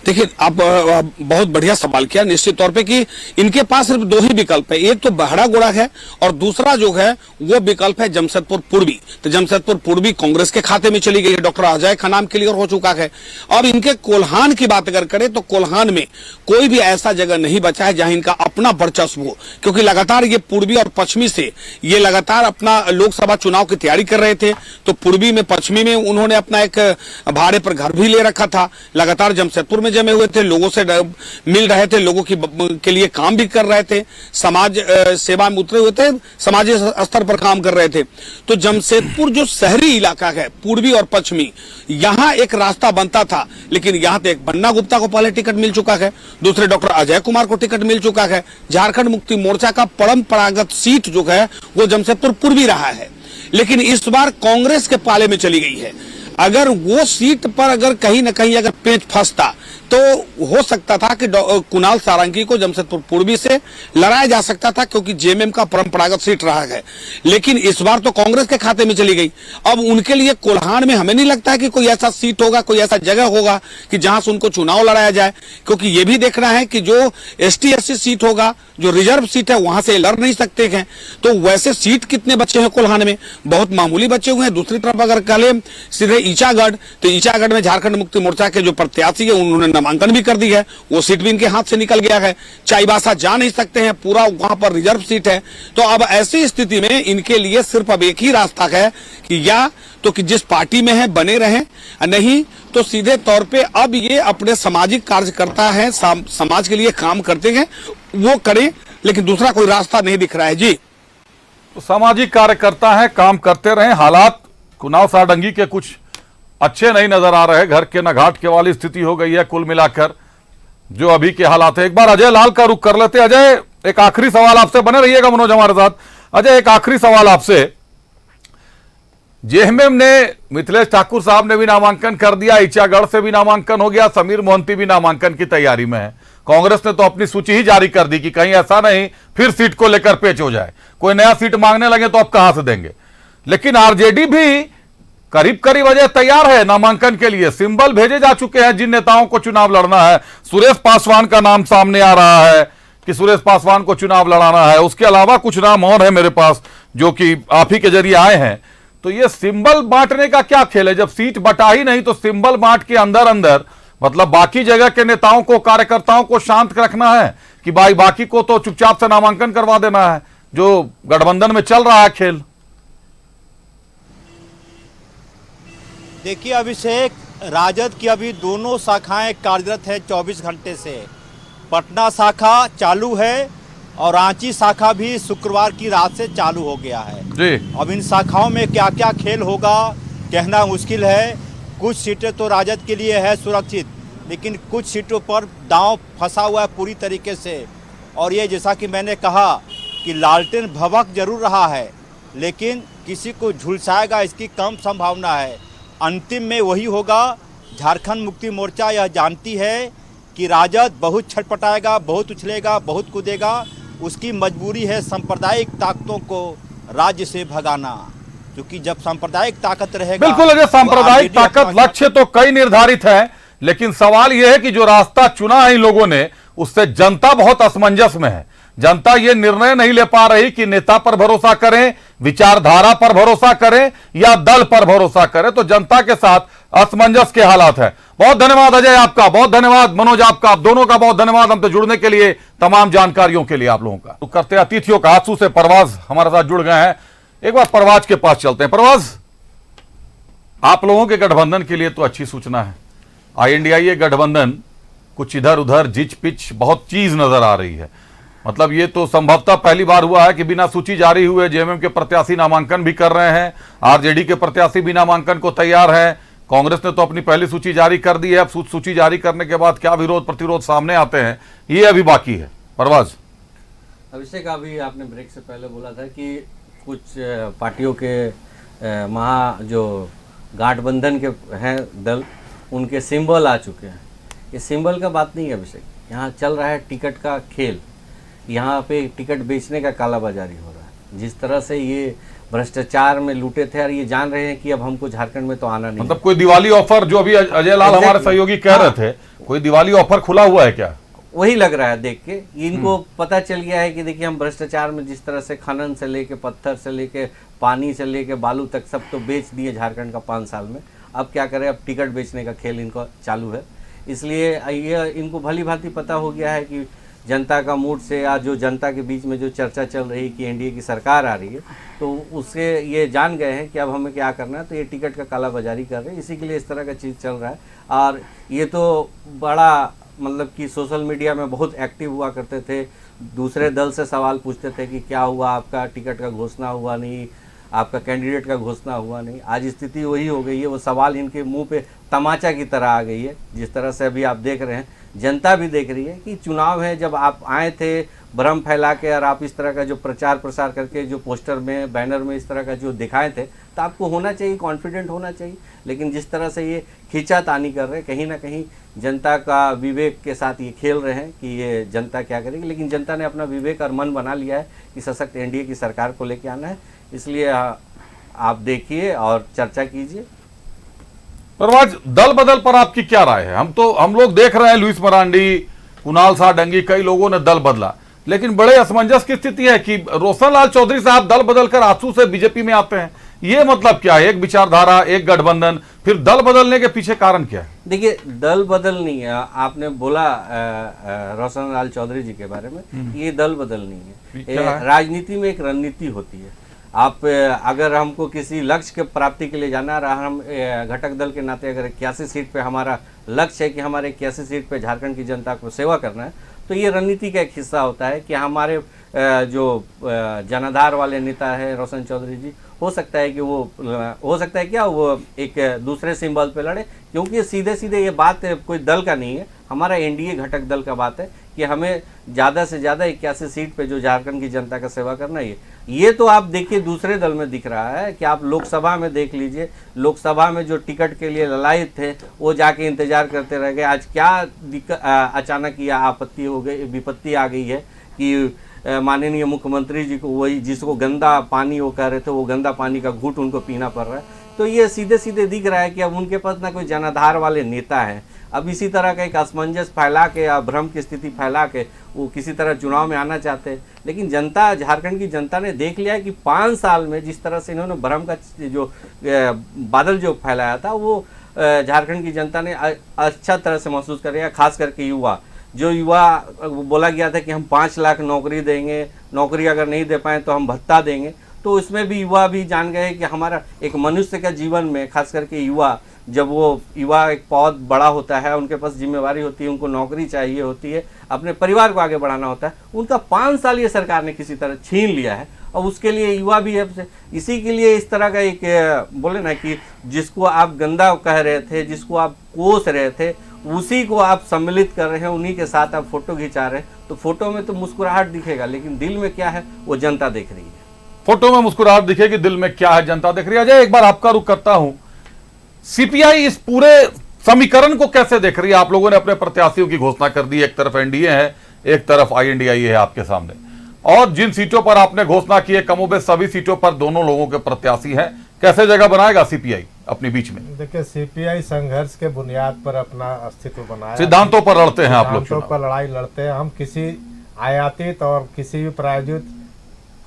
देखिए, आप बहुत बढ़िया सवाल किया निश्चित तौर पे कि इनके पास सिर्फ दो ही विकल्प है, एक तो बहरागोड़ा है और दूसरा जो है वो विकल्प है जमशेदपुर पूर्वी। तो जमशेदपुर पूर्वी कांग्रेस के खाते में चली गई है, डॉक्टर अजय का नाम क्लियर हो चुका है। अब इनके कोल्हान की बात अगर करें तो कोल्हान में कोई भी ऐसा जगह नहीं बचा है जहां इनका अपना वर्चस्व हो, क्योंकि लगातार ये पूर्वी और पश्चिमी से ये लगातार अपना लोकसभा चुनाव की तैयारी कर रहे थे। तो पूर्वी में पश्चिमी में उन्होंने अपना एक भाड़े पर घर भी ले रखा था, लगातार जमशेदपुर में में जमे हुए थे, लोगों से मिल रहे थे, लोगों के लिए काम भी कर रहे थे, समाज सेवा में उतरे हुए थे, समाजी स्तर पर काम कर रहे थे। तो जमशेदपुर जो शहरी इलाका है, पूर्वी और पश्चिमी, यहाँ एक रास्ता बनता था, लेकिन यहाँ तो एक बन्ना गुप्ता को पहले टिकट मिल चुका है, दूसरे डॉक्टर अजय कुमार को टिकट मिल चुका है। झारखंड मुक्ति मोर्चा का परंपरागत सीट जो है वो जमशेदपुर पूर्वी रहा है, लेकिन इस बार कांग्रेस के पाले में चली गई है। अगर वो सीट पर अगर कहीं न कहीं अगर पेंच फंसता तो हो सकता था कि कुणाल सारंगी को जमशेदपुर पूर्वी से लड़ाया जा सकता था, क्योंकि जेएमएम का परंपरागत सीट रहा है। लेकिन इस बार तो कांग्रेस के खाते में चली गई। अब उनके लिए कोल्हान में हमें नहीं लगता है कि कोई ऐसा सीट होगा, कोई ऐसा जगह होगा कि जहां से उनको चुनाव लड़ाया जाए, क्योंकि ये भी देखना है कि जो ST SC सीट होगा, जो रिजर्व सीट है, वहां से लड़ नहीं सकते हैं। तो वैसे सीट कितने बच्चे हैं कोल्हान में? बहुत मामूली बच्चे हुए हैं। दूसरी तरफ अगर कहे सीधे ईचागढ़, तो ईचागढ़ में झारखंड मुक्ति मोर्चा के जो प्रत्याशी है उन्होंने नामांकन भी कर दी है, वो सीट भी इनके हाथ से निकल गया है। चाईबासा जा नहीं सकते हैं, पूरा वहां पर रिजर्व सीट है। तो अब ऐसी स्थिति में इनके लिए सिर्फ अब एक ही रास्ता है कि या तो कि जिस पार्टी में है बने रहें, नहीं तो सीधे तौर पे अब ये अपने सामाजिक कार्यकर्ता है, समाज के लिए काम करते हैं, वो करें, लेकिन दूसरा कोई रास्ता नहीं दिख रहा है। जी, तो सामाजिक कार्यकर्ता हैं, काम करते रहे। हालात कुणाल सारंगी के कुछ अच्छे नहीं नजर आ रहे, घर के न घाट के वाली स्थिति हो गई है कुल मिलाकर जो अभी के हालात है। एक बार अजय लाल का रुख कर लेते। अजय, एक आखिरी सवाल आपसे, बने रहिएगा मनोज हमारे साथ। अजय, एक आखिरी सवाल आपसे। जेएमएम ने, मिथिलेश ठाकुर साहब ने भी नामांकन कर दिया, ईचागढ़ से भी नामांकन हो गया, समीर मोहंती भी नामांकन की तैयारी में है। कांग्रेस ने तो अपनी सूची ही जारी कर दी कि कहीं ऐसा नहीं फिर सीट को लेकर पेच हो जाए, कोई नया सीट मांगने लगे तो अब कहां से देंगे। लेकिन आरजेडी भी करीब करीब अजय तैयार है नामांकन के लिए, सिंबल भेजे जा चुके हैं जिन नेताओं को चुनाव लड़ना है। सुरेश पासवान का नाम सामने आ रहा है कि सुरेश पासवान को चुनाव लड़ाना है। उसके अलावा कुछ नाम और है मेरे पास जो कि आप ही के जरिए आए हैं। तो ये सिंबल बांटने का क्या खेल है? जब सीट बटा ही नहीं तो सिंबल बांट के अंदर अंदर मतलब बाकी जगह के नेताओं को, कार्यकर्ताओं को शांत रखना है कि भाई बाकी को तो चुपचाप से नामांकन करवा देना है, जो गठबंधन में चल रहा है खेल। देखिए अभिषेक, राजद की अभी दोनों शाखाएं कार्यरत है 24 घंटे से। पटना शाखा चालू है और रांची शाखा भी शुक्रवार की रात से चालू हो गया है जी। अब इन शाखाओं में क्या क्या खेल होगा कहना मुश्किल है। कुछ सीटें तो राजद के लिए है सुरक्षित, लेकिन कुछ सीटों पर दांव फंसा हुआ है पूरी तरीके से। और ये जैसा कि मैंने कहा कि लालटेन भभक जरूर रहा है, लेकिन किसी को झुलसाएगा इसकी कम संभावना है। अंतिम में वही होगा। झारखंड मुक्ति मोर्चा यह जानती है कि राजद बहुत छटपटाएगा, बहुत उछलेगा, बहुत कूदेगा। उसकी मजबूरी है सांप्रदायिक ताकतों को राज्य से भगाना, क्योंकि जब सांप्रदायिक ताकत रहेगा। बिल्कुल अजय, सांप्रदायिक ताकत लक्ष्य तो कई निर्धारित है, लेकिन सवाल यह है कि जो रास्ता चुना है इन लोगों ने उससे जनता बहुत असमंजस में है। जनता ये निर्णय नहीं ले पा रही कि नेता पर भरोसा करें, विचारधारा पर भरोसा करें या दल पर भरोसा करें। तो जनता के साथ असमंजस के हालात है। बहुत धन्यवाद अजय आपका, बहुत धन्यवाद मनोज आपका, आप दोनों का बहुत धन्यवाद हमसे जुड़ने के लिए, तमाम जानकारियों के लिए आप लोगों का। तो करते हैं अतिथियों का। आंसू से परवाज हमारे साथ जुड़ गए हैं। एक बार परवाज के पास चलते हैं। परवाज, आप लोगों के गठबंधन के लिए तो अच्छी सूचना है। INDIA गठबंधन कुछ इधर उधर जिच पिच बहुत चीज नजर आ रही है। मतलब ये तो संभवतः पहली बार हुआ है कि बिना सूची जारी हुए जेएमएम के प्रत्याशी नामांकन भी कर रहे हैं, आरजेडी के प्रत्याशी भी नामांकन को तैयार है। कांग्रेस ने तो अपनी पहली सूची जारी कर दी है। अब सूची जारी करने के बाद क्या विरोध प्रतिरोध सामने आते हैं ये अभी बाकी है। परवाज, अभिषेक, अभी आपने ब्रेक से पहले बोला था कि कुछ पार्टियों के जो गठबंधन के हैं दल, उनके सिंबल आ चुके हैं। ये सिंबल का बात नहीं है अभिषेक, यहाँ चल रहा है टिकट का खेल। यहाँ पे टिकट बेचने का कालाबाजारी हो रहा है। जिस तरह से ये भ्रष्टाचार में लूटे थे और ये जान रहे हैं कि अब हमको झारखंड में तो आना नहीं। मतलब कोई दिवाली ऑफर, जो अभी अजय लाल हमारे सहयोगी कह रहे थे, कोई दिवाली ऑफर खुला हुआ है क्या? वही लग रहा है देख के। इनको पता चल गया है कि देखिए हम भ्रष्टाचार में जिस तरह से खनन से लेके, पत्थर से लेके, पानी से लेके, बालू तक सब तो बेच दिए झारखंड का 5 साल में। अब क्या करें, अब टिकट बेचने का खेल इनका चालू है। इसलिए ये इनको भली भांति पता हो गया है कि जनता का मूड से या जो जनता के बीच में जो चर्चा चल रही है कि एनडीए की सरकार आ रही है, तो उससे ये जान गए हैं कि अब हमें क्या करना है, तो ये टिकट का कालाबाजारी कर रहे हैं, इसी के लिए इस तरह का चीज़ चल रहा है। और ये तो बड़ा मतलब कि सोशल मीडिया में बहुत एक्टिव हुआ करते थे, दूसरे दल से सवाल पूछते थे कि क्या हुआ, आपका टिकट का घोषणा हुआ नहीं, आपका कैंडिडेट का घोषणा हुआ नहीं। आज स्थिति वही हो गई है, वो सवाल इनके मुंह पे तमाचा की तरह आ गई है। जिस तरह से अभी आप देख रहे हैं, जनता भी देख रही है कि चुनाव है, जब आप आए थे भ्रम फैला के और आप इस तरह का जो प्रचार प्रसार करके जो पोस्टर में बैनर में इस तरह का जो दिखाए थे, तो आपको होना चाहिए, कॉन्फिडेंट होना चाहिए। लेकिन जिस तरह से ये खींचातानी कर रहे हैं, कहीं ना कहीं जनता का विवेक के साथ ये खेल रहे हैं कि ये जनता क्या करेगी। लेकिन जनता ने अपना विवेक और मन बना लिया है कि सशक्त एनडीए की सरकार को लेके आना है, इसलिए आप देखिए और चर्चा कीजिए। परवाज, दल बदल पर आपकी क्या राय है? हम लोग देख रहे हैं लुइस मरांडी, कुणाल सारंगी, कई लोगों ने दल बदला, लेकिन बड़े असमंजस की स्थिति है कि रोशन लाल चौधरी साहब दल बदलकर आंसू से बीजेपी में आते हैं। ये मतलब क्या है? एक विचारधारा, एक गठबंधन, फिर दल बदलने के पीछे कारण क्या है? देखिए, दल बदल नहीं है। आपने बोला रोशन लाल चौधरी जी के बारे में, ये दल बदल नहीं है। राजनीति में एक रणनीति होती है। आप अगर हमको किसी लक्ष्य के प्राप्ति के लिए जाना रहा, हम घटक दल के नाते अगर 81 सीट पे हमारा लक्ष्य है कि हमारे 81 सीट पे झारखंड की जनता को सेवा करना है, तो ये रणनीति का एक हिस्सा होता है कि हमारे जो जनाधार वाले नेता है रोशन चौधरी जी, हो सकता है कि वो एक दूसरे सिंबल पे लड़े, क्योंकि सीधे सीधे ये बात कोई दल का नहीं है, हमारा एनडीए घटक दल का बात है कि हमें ज़्यादा से ज़्यादा 81 सीट पे जो झारखंड की जनता का सेवा करना है। ये तो आप देखिए दूसरे दल में दिख रहा है कि आप लोकसभा में देख लीजिए, लोकसभा में जो टिकट के लिए ललायित थे वो जाके इंतजार करते रह गए। आज क्या अचानक यह आपत्ति हो गई, विपत्ति आ गई है कि माननीय मुख्यमंत्री जी को, वही जिसको गंदा पानी वो कह रहे थे, वो गंदा पानी का घूंट उनको पीना पड़ रहा है। तो ये सीधे सीधे दिख रहा है कि अब उनके पास ना कोई जनाधार वाले नेता है। अब इसी तरह का एक असमंजस फैला के या भ्रम की स्थिति फैला के वो किसी तरह चुनाव में आना चाहते हैं। लेकिन जनता, झारखंड की जनता ने देख लिया है कि 5 साल में जिस तरह से इन्होंने भ्रम का जो बादल जो फैलाया था, वो झारखंड की जनता ने अच्छा तरह से महसूस कर रही है। खास करके युवा बोला गया था कि हम 5 लाख नौकरी देंगे, नौकरी अगर नहीं दे पाए तो हम भत्ता देंगे। तो इसमें भी युवा भी जान गए कि हमारा एक मनुष्य का जीवन में, खास करके जब वो युवा एक बहुत बड़ा होता है, उनके पास जिम्मेवारी होती है, उनको नौकरी चाहिए होती है, अपने परिवार को आगे बढ़ाना होता है, उनका 5 साल ये सरकार ने किसी तरह छीन लिया है। और उसके लिए युवा भी है, इसी के लिए इस तरह का एक बोले ना कि जिसको आप गंदा कह रहे थे, जिसको आप कोस रहे थे, उसी को आप सम्मिलित कर रहे हैं, उन्हीं के साथ आप फोटो खिंचा रहे हैं। तो फोटो में तो मुस्कुराहट दिखेगा, लेकिन दिल में क्या है वो जनता देख रही है। फोटो में मुस्कुराहट दिखेगी, दिल में क्या है जनता देख रही है। अजय, एक बार आपका रुख करता हूं, सीपीआई इस पूरे समीकरण को कैसे देख रही है? आप लोगों ने अपने प्रत्याशियों की घोषणा कर दी, एक तरफ एनडीए है, एक तरफ आईएनडीआई है आपके सामने, और जिन सीटों पर आपने घोषणा की है कमोबेश सभी सीटों पर दोनों लोगों के प्रत्याशी हैं। कैसे जगह बनाएगा सीपीआई अपने बीच में? देखिए, सीपीआई संघर्ष के बुनियाद पर अपना अस्तित्व बनाया, सिद्धांतों पर लड़ते हैं आप लोग, सिद्धांतों पर लड़ाई लड़ते हैं। हम किसी आयातित और किसी भी प्रायोजित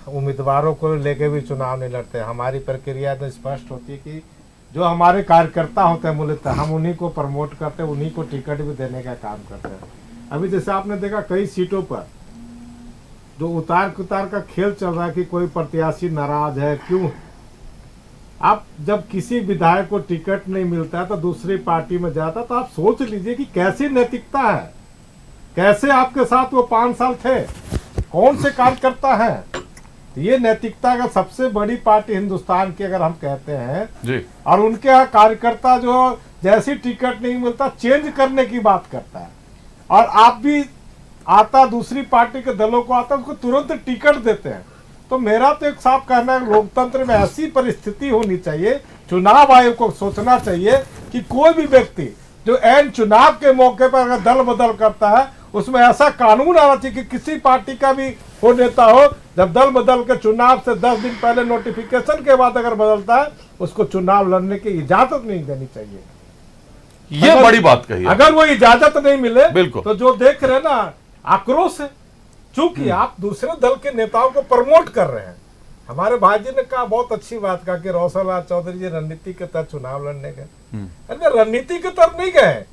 उम्मीदवारों को लेके भी चुनाव नहीं लड़ते। हमारी प्रक्रिया तो स्पष्ट होती है कि जो हमारे कार्यकर्ता होते हैं मूलतः, हम उन्हीं को प्रमोट करते हैं, उन्हीं को टिकट भी देने का काम करते हैं। अभी जैसे आपने देखा कई सीटों पर जो उतार का खेल चल रहा है कि कोई प्रत्याशी नाराज है, क्यों? आप जब किसी विधायक को टिकट नहीं मिलता है तो दूसरी पार्टी में जाता है, तो आप सोच लीजिए कि कैसी नैतिकता है, कैसे आपके साथ वो 5 साल थे, कौन से कार्यकर्ता हैं। ये नैतिकता का सबसे बड़ी पार्टी हिंदुस्तान की अगर हम कहते हैं जी, और उनके यहाँ कार्यकर्ता जो जैसी टिकट नहीं मिलता चेंज करने की बात करता है, और आप भी आता दूसरी पार्टी के दलों को आता उसको तुरंत टिकट देते हैं। तो मेरा तो एक साफ कहना है, लोकतंत्र में ऐसी परिस्थिति होनी चाहिए, चुनाव आयोग को सोचना चाहिए कि कोई भी व्यक्ति जो एन चुनाव के मौके पर अगर दल बदल करता है, उसमें ऐसा कानून आना चाहिए कि किसी पार्टी का भी हो नेता हो, जब दल बदल के चुनाव से 10 दिन पहले नोटिफिकेशन के बाद अगर बदलता है, उसको चूनाव लड़ने की इजाजत नहीं देनी चाहिए। ये बड़ी बात कही। अगर वो इजाजत नहीं मिले बिल्कुल, तो जो देख रहे हैं ना आक्रोश है, चूंकि आप दूसरे दल के नेताओं को प्रमोट कर रहे हैं। हमारे भाई जी ने कहा, बहुत अच्छी बात कहा कि रोशन लाल चौधरी जी रणनीति के तहत चुनाव लड़ने गए। अरे रणनीति के तरफ नहीं गए,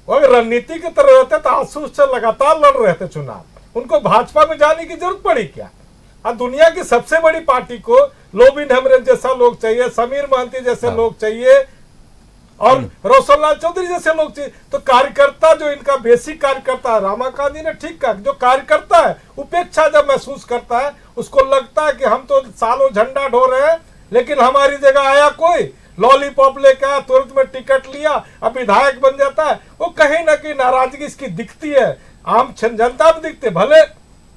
वो अगर रणनीति की तरह रहते तो आंसू से लगातार लड़ रहे थे चुनाव, उनको भाजपा में जाने की जरूरत पड़ी क्या? और दुनिया की सबसे बड़ी पार्टी को लोबिन हेमरेज जैसा लोग चाहिए, समीर महंती जैसे लोग चाहिए और रोशनलाल चौधरी जैसे लोग चाहिए। तो कार्यकर्ता जो इनका बेसिक कार्यकर्ता है, रामाकांत जी ने ठीक कहा, जो कार्यकर्ता है उपेक्षा जब महसूस करता है, उसको लगता है कि हम तो सालों झंडा ढो रहे हैं लेकिन हमारी जगह आया कोई, लॉलीपॉप लेकर आया, तुरंत में टिकट लिया, अब विधायक बन जाता है, वो कहीं ना कहीं नाराजगी इसकी दिखती है, आम जनता में दिखती है। भले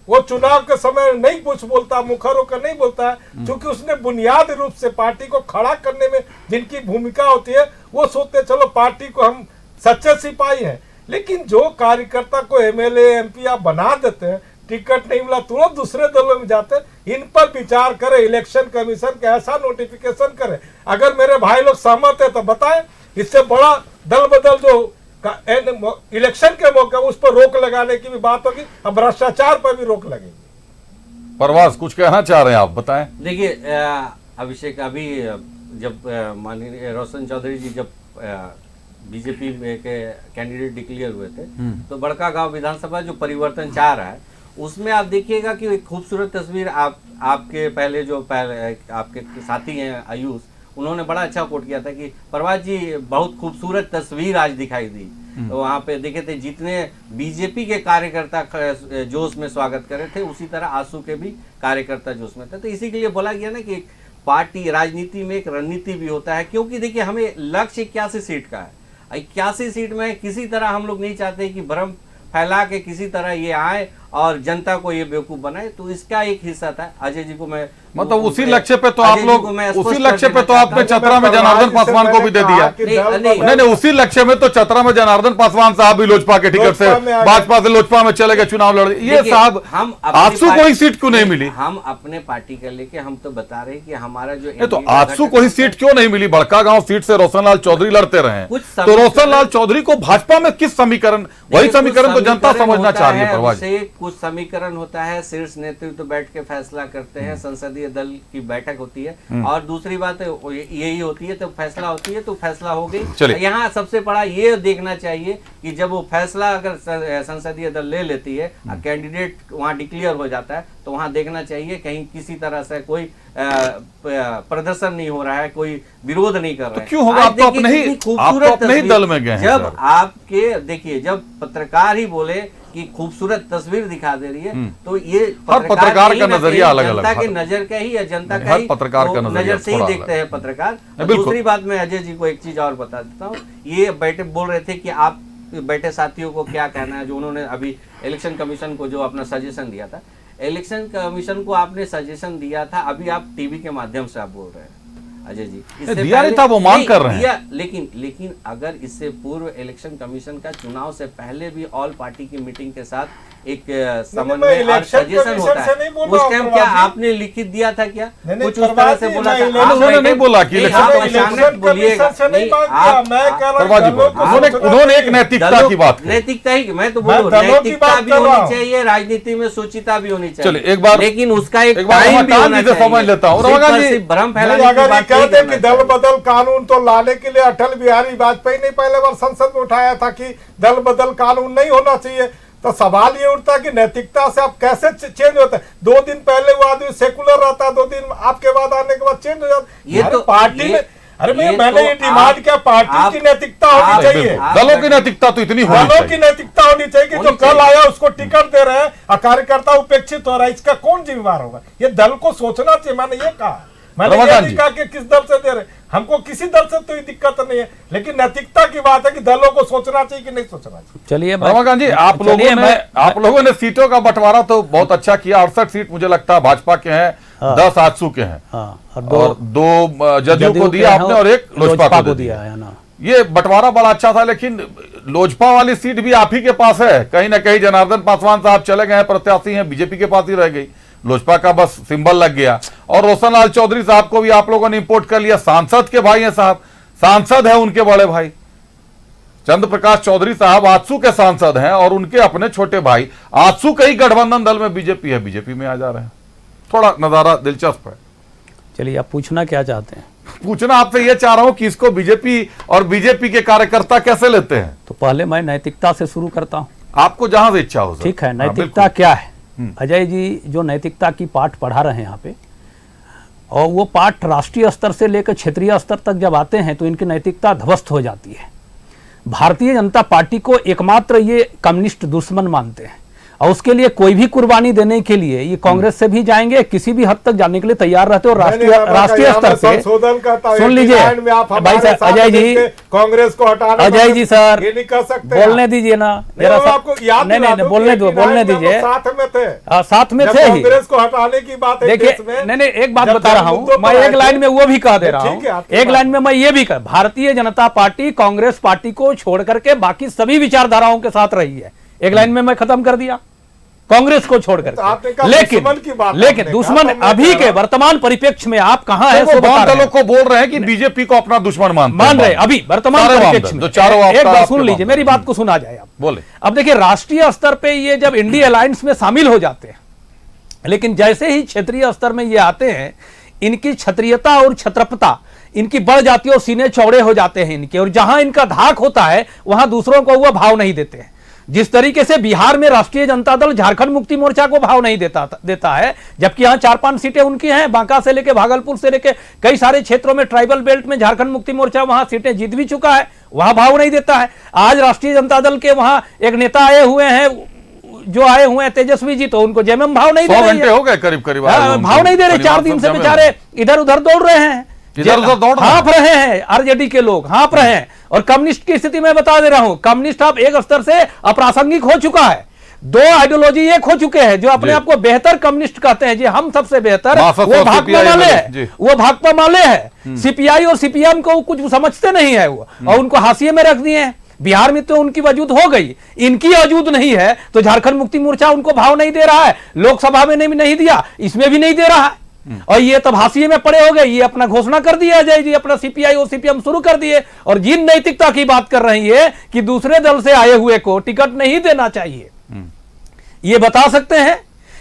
वो चुनाव के समय नहीं कुछ बोलता, मुखर होकर नहीं बोलता है, क्योंकि उसने बुनियादी रूप से पार्टी को खड़ा करने में जिनकी भूमिका होती है वो सोचते चलो पार्टी को हम सच्चे सिपाही हैं। लेकिन जो कार्यकर्ता को एमएलए एमपी आप बना देते हैं, टिकट नहीं मिला तुरंत दूसरे दलों में जाते हैं, इन पर विचार करे, इलेक्शन कमीशन का ऐसा नोटिफिकेशन करे। अगर मेरे भाई लोग सहमत है तो बताएं, इससे बड़ा दल बदल जो इलेक्शन के मौके उस पर रोक लगाने की भी बात होगी, अब भ्रष्टाचार पर भी रोक लगेगी। परवाज कुछ कहना चाह रहे हैं आप, बताएं। देखिए अभिषेक, अभी जब माननीय रोशन चौधरी जी जब बीजेपी में के कैंडिडेट डिक्लेयर हुए थे तो बड़का गांव विधानसभा जो परिवर्तन चाह रहा है उसमें आप देखिएगा कि एक खूबसूरत तस्वीर आपके पहले आपके साथी हैं आयुष, उन्होंने बड़ा अच्छा कोट किया था कि परवाज जी बहुत खूबसूरत तस्वीर आज दिखाई दी। तो वहाँ पे देखे थे जितने बीजेपी के कार्यकर्ता जोश में स्वागत करे थे, उसी तरह आंसू के भी कार्यकर्ता जोश में थे। तो इसी के लिए बोला गया ना कि पार्टी राजनीति में एक रणनीति भी होता है, क्योंकि देखिए हमें लक्ष्य 81 सीट का है। 81 सीट में किसी तरह हम लोग नहीं चाहते कि भ्रम फैला के किसी तरह ये आए और जनता को ये बेवकूफ बनाए। तो इसका एक हिस्सा था। अजय जी को मैं मतलब उसी लक्ष्य पे तो आप लोग, उसी लक्ष्य पे तो आपने चतरा में जनार्दन पासवान को भी दे दिया। नहीं, उसी लक्ष्य में तो चतरा में जनार्दन पासवान साहब भी लोजपा के टिकट से भाजपा से लोजपा में चले गए, चुनाव लड़े। ये साहब आजसू को ही सीट क्यों नहीं मिली? हम अपने पार्टी का लेके हम तो बता रहे कि हमारा जो तो आजसू को ही सीट क्यों नहीं मिली? बड़का गांव सीट से रोशनलाल चौधरी लड़ते रहे, तो रोशनलाल चौधरी को भाजपा में किस समीकरण, वही समीकरण तो जनता समझना चाह रही है। परवाज, कुछ समीकरण होता है, शीर्ष नेतृत्व बैठ के फैसला करते हैं, संसदीय दल की बैठक होती है और दूसरी बात यही होती है, तो फैसला होती है तो फैसला हो गई। यहाँ सबसे बड़ा ये देखना चाहिए कि जब वो फैसला अगर संसदीय दल ले लेती है, कैंडिडेट वहाँ डिक्लेयर हो जाता है, तो वहाँ देखना चाहिए कहीं किसी तरह से कोई प्रदर्शन नहीं हो रहा है, कोई विरोध नहीं कर रहा है। क्यों होगा? आप तो अपने ही दल में गए हैं। जब आपके देखिए, जब पत्रकार ही बोले कि खूबसूरत तस्वीर दिखा दे रही है, तो ये पत्रकार का नजरिया अलग अलग, जनता के नजर का ही या जनता का ही पत्रकार का नजर से ही देखते हैं पत्रकार। दूसरी बात मैं अजय जी को एक चीज और बता देता हूँ, ये बैठे बोल रहे थे कि आप बैठे साथियों को क्या कहना है, जो उन्होंने अभी इलेक्शन कमीशन को जो अपना सजेशन दिया था, इलेक्शन कमीशन को आपने सजेशन दिया था, अभी आप टीवी के माध्यम से आप बोल रहे हैं अजय जी, इससे दिया नहीं था, वो मांग कर रहे हैं। लेकिन अगर इससे पूर्व इलेक्शन कमीशन का चुनाव से पहले भी ऑल पार्टी की मीटिंग के साथ एक समन्वय और सजेशन होता है, उस टाइम क्या आपने लिखित दिया था क्या? कुछ उस तरह से बोला था? उन्होंने नहीं बोला कि उन्होंने एक नैतिकता की बात, नैतिकता ही, मैं तो बोलूं नैतिकता भी होनी चाहिए, राजनीति में शुचिता भी होनी चाहिए। चलिए एक बार, लेकिन उसका एक समझ लेता हूँ, भ्रम फैलाने कि दल बदल कानून तो लाने के लिए अटल बिहारी वाजपेयी ने पहले बार संसद में उठाया था कि दल बदल कानून नहीं होना चाहिए। तो सवाल ये उठता है कि नैतिकता से आप कैसे चेंज होता है? 2 दिन पहले वो आदमी सेकुलर रहता है, 2 दिन आपके बाद आने के बाद चेंज हो जाता है। ये तो पार्टी में, अरे मैंने ये डिमांड किया, पार्टी की नैतिकता होनी चाहिए, दलों की नैतिकता तो इतनी होनी चाहिए, दलों की नैतिकता होनी चाहिए कि जो कल आया उसको टिकट दे रहे हैं और कार्यकर्ता उपेक्षित हो रहा है, इसका कौन जिम्मेवार होगा? ये दल को सोचना चाहिए। मैंने ये कहा, मैंने ये नहीं कहा कि किस दल से दे रहे, हमको किसी दल से तो दिक्कत नहीं है, लेकिन नैतिकता की बात है कि दलों को सोचना चाहिए कि नहीं सोचना चाहिए। चलिए रमाकांत जी, आप लोगों ने सीटों का बंटवारा तो बहुत अच्छा किया। 68 सीट मुझे लगता है भाजपा के हैं, 10 आजसू के हैं, और 2 जदयू को दिया आपने और 1 लोजपा को दिया है ना। ये बंटवारा बड़ा अच्छा था, लेकिन लोजपा वाली सीट भी आप ही के पास है। कहीं ना कहीं जनार्दन पासवान साहब चले गए, प्रत्याशी हैं, बीजेपी के पास ही रह गई, लोजपा का बस सिंबल लग गया। और रोशनलाल चौधरी साहब को भी आप लोगों ने इंपोर्ट कर लिया, सांसद के भाई हैं साहब, सांसद है उनके बड़े भाई चंद्र प्रकाश चौधरी साहब आजसू के सांसद हैं, और उनके अपने छोटे भाई आजसू के ही गठबंधन दल में बीजेपी है, बीजेपी में आ जा रहे हैं। थोड़ा नजारा दिलचस्प है। चलिए आप पूछना क्या चाहते हैं? पूछना आपसे ये चाह रहा हूं कि इसको बीजेपी और बीजेपी के कार्यकर्ता कैसे लेते हैं। तो पहले मैं नैतिकता से शुरू करता हूं। आपको जहां से इच्छा हो सर। ठीक है, हाँ, नैतिकता क्या है। अजय जी जो नैतिकता की पाठ पढ़ा रहे हैं यहाँ पे, और वो पाठ राष्ट्रीय स्तर से लेकर क्षेत्रीय स्तर तक जब आते हैं तो इनकी नैतिकता ध्वस्त हो जाती है। भारतीय जनता पार्टी को एकमात्र ये कम्युनिस्ट दुश्मन मानते हैं, और उसके लिए कोई भी कुर्बानी देने के लिए ये कांग्रेस से भी जाएंगे, किसी भी हद तक जाने के लिए तैयार रहते हैं। और राष्ट्रीय स्तर से सुन लीजिए भाई साहब, अजय जी कांग्रेस को हटाना, अजय जी सर ये नहीं कर सकते, बोलने दीजिए ना जरा सा। नहीं नहीं बोलने दीजिए, साथ में थे, साथ में थे ही। कांग्रेस को हटाने की बात है। देखिए नहीं एक बात बता रहा हूं मैं, एक लाइन में वो भी कह दे रहा हूं, एक लाइन में मैं ये भी कह, भारतीय जनता पार्टी कांग्रेस पार्टी को छोड़ करके बाकी सभी विचारधाराओं के साथ रही है। एक लाइन में मैं खत्म कर दिया, कांग्रेस को छोड़कर। लेकिन दुश्मन अभी के वर्तमान परिप्रेक्ष्य में आप कहां हैं? वो दलों को बोल रहे हैं कि बीजेपी को अपना दुश्मन मान रहे हैं अभी वर्तमान परिप्रेक्ष्य में। एक बात सुन लीजिए, मेरी बात को सुना जाए आप बोले। अब देखिए राष्ट्रीय स्तर पे ये जब इंडी अलायंस में शामिल हो जाते हैं, लेकिन जैसे ही क्षेत्रीय स्तर में ये आते हैं, इनकी क्षत्रियता और क्षत्रपता इनकी बढ़ जाती है और सीने चौड़े हो जाते हैं इनके, और जहां इनका धाक होता है वहां दूसरों को वो भाव नहीं देते हैं। जिस तरीके से बिहार में राष्ट्रीय जनता दल झारखंड मुक्ति मोर्चा को भाव नहीं देता है, जबकि यहां 4-5 सीटें उनकी हैं, बांका से लेके भागलपुर से लेके कई सारे क्षेत्रों में ट्राइबल बेल्ट में झारखंड मुक्ति मोर्चा वहां सीटें जीत भी चुका है, वहां भाव नहीं देता है। आज राष्ट्रीय जनता दल के वहां एक नेता आए हुए हैं, जो आए हुए हैं तेजस्वी जी, तो उनको जेएमएम भाव नहीं दे रही है, हो गए करीब भाव नहीं दे रहे। 4 दिन से बेचारे इधर उधर दौड़ रहे हैं, हाँफ रहे हैं, आरजेडी के लोग हाँफ रहे हैं। और कम्युनिस्ट की स्थिति मैं बता दे रहा हूं, कम्युनिस्ट अब एक स्तर से अप्रासंगिक हो चुका है। 2 आइडियोलॉजी एक हो चुके हैं, जो अपने आप को बेहतर कम्युनिस्ट कहते हैं जी, हम सबसे बेहतर, वो भाकपा माले है, वो भाकपा माले है। सीपीआई और सीपीएम को कुछ समझते नहीं है वो, और उनको हाशिए में रख दिए हैं। बिहार में तो उनकी वजूद हो गई, इनकी वजूद नहीं है, तो झारखंड मुक्ति मोर्चा उनको भाव नहीं दे रहा है, लोकसभा में नहीं दिया, इसमें भी नहीं दे रहा है। और ये तब हाशिए में पड़े हो गए, ये अपना घोषणा कर दिया अजय जी, अपना सीपीआई और सीपीएम शुरू कर दिए, और जिन नैतिकता की बात कर रही है कि दूसरे दल से आए हुए को टिकट नहीं देना चाहिए, ये बता सकते हैं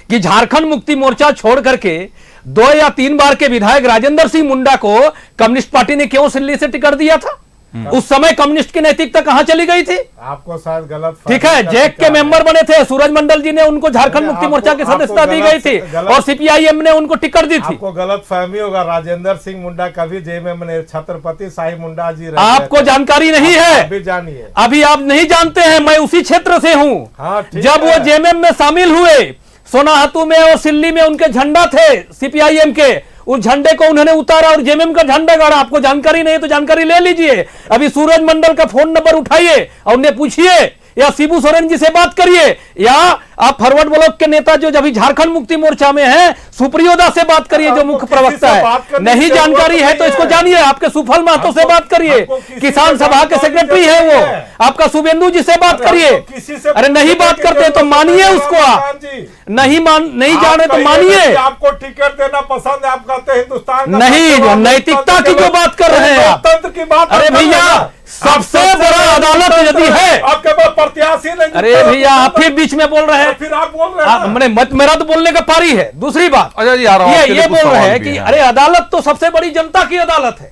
कि झारखंड मुक्ति मोर्चा छोड़ करके 2 या 3 बार के विधायक राजेंद्र सिंह मुंडा को कम्युनिस्ट पार्टी ने क्यों दिल्ली से टिकट दिया था? उस समय कम्युनिस्ट की नैतिकता कहां चली गई थी? आपको शायद गलत, ठीक है, जैक के मेंबर बने थे सूरज मंडल जी ने, उनको झारखंड मुक्ति मोर्चा की सदस्यता दी गई थी, और सीपीआईएम ने उनको टिकट दी थी। आपको गलत फहमी होगा, राजेंद्र सिंह मुंडा कभी जेएमएम में, छत्रपति शाही मुंडा जी आपको जानकारी नहीं है, अभी जानिए, अभी आप नहीं जानते हैं, मैं उसी क्षेत्र से हूं। जब वो जेएमएम में शामिल हुए, सोनाहातू में और सिल्ली में उनके झंडा थे सीपीआईएम के, उस झंडे को उन्होंने उतारा और जेएमएम का झंडा गाड़ा। आपको जानकारी नहीं है तो जानकारी ले लीजिए, अभी सूरज मंडल का फोन नंबर उठाइए और उन्हें पूछिए, या शिबू सोरेन जी से बात करिए, या आप फॉरवर्ड ब्लॉक के नेता जो अभी झारखंड मुक्ति मोर्चा में हैं, सुप्रियोदा से बात करिए, जो मुख्य प्रवक्ता है। नहीं जानकारी है तो इसको जानिए, आपके सुफल महतो से बात करिए, किसान सभा के सेक्रेटरी है वो, आपका शुभेंदु जी से बात करिए। अरे नहीं बात करते तो मानिए उसको, आप नहीं जाने तो मानिए। आपको टिकट देना पसंद है, आप कहते हैं हिंदुस्तान नहीं, नैतिकता की जो बात कर रहे हैं, लोकतंत्र की बात, अरे भैया सबसे बड़ा अदालत यदि है, आपके पास प्रत्याशी नहीं, अरे भैया आप फिर बीच में बोल रहे हैं, फिर आप बोल रहे हैं, मेरा तो बोलने का पारी है। दूसरी बात अच्छा जी, आ रहा हूं, ये बोल रहे हैं कि अरे अदालत तो सबसे बड़ी जनता की अदालत है,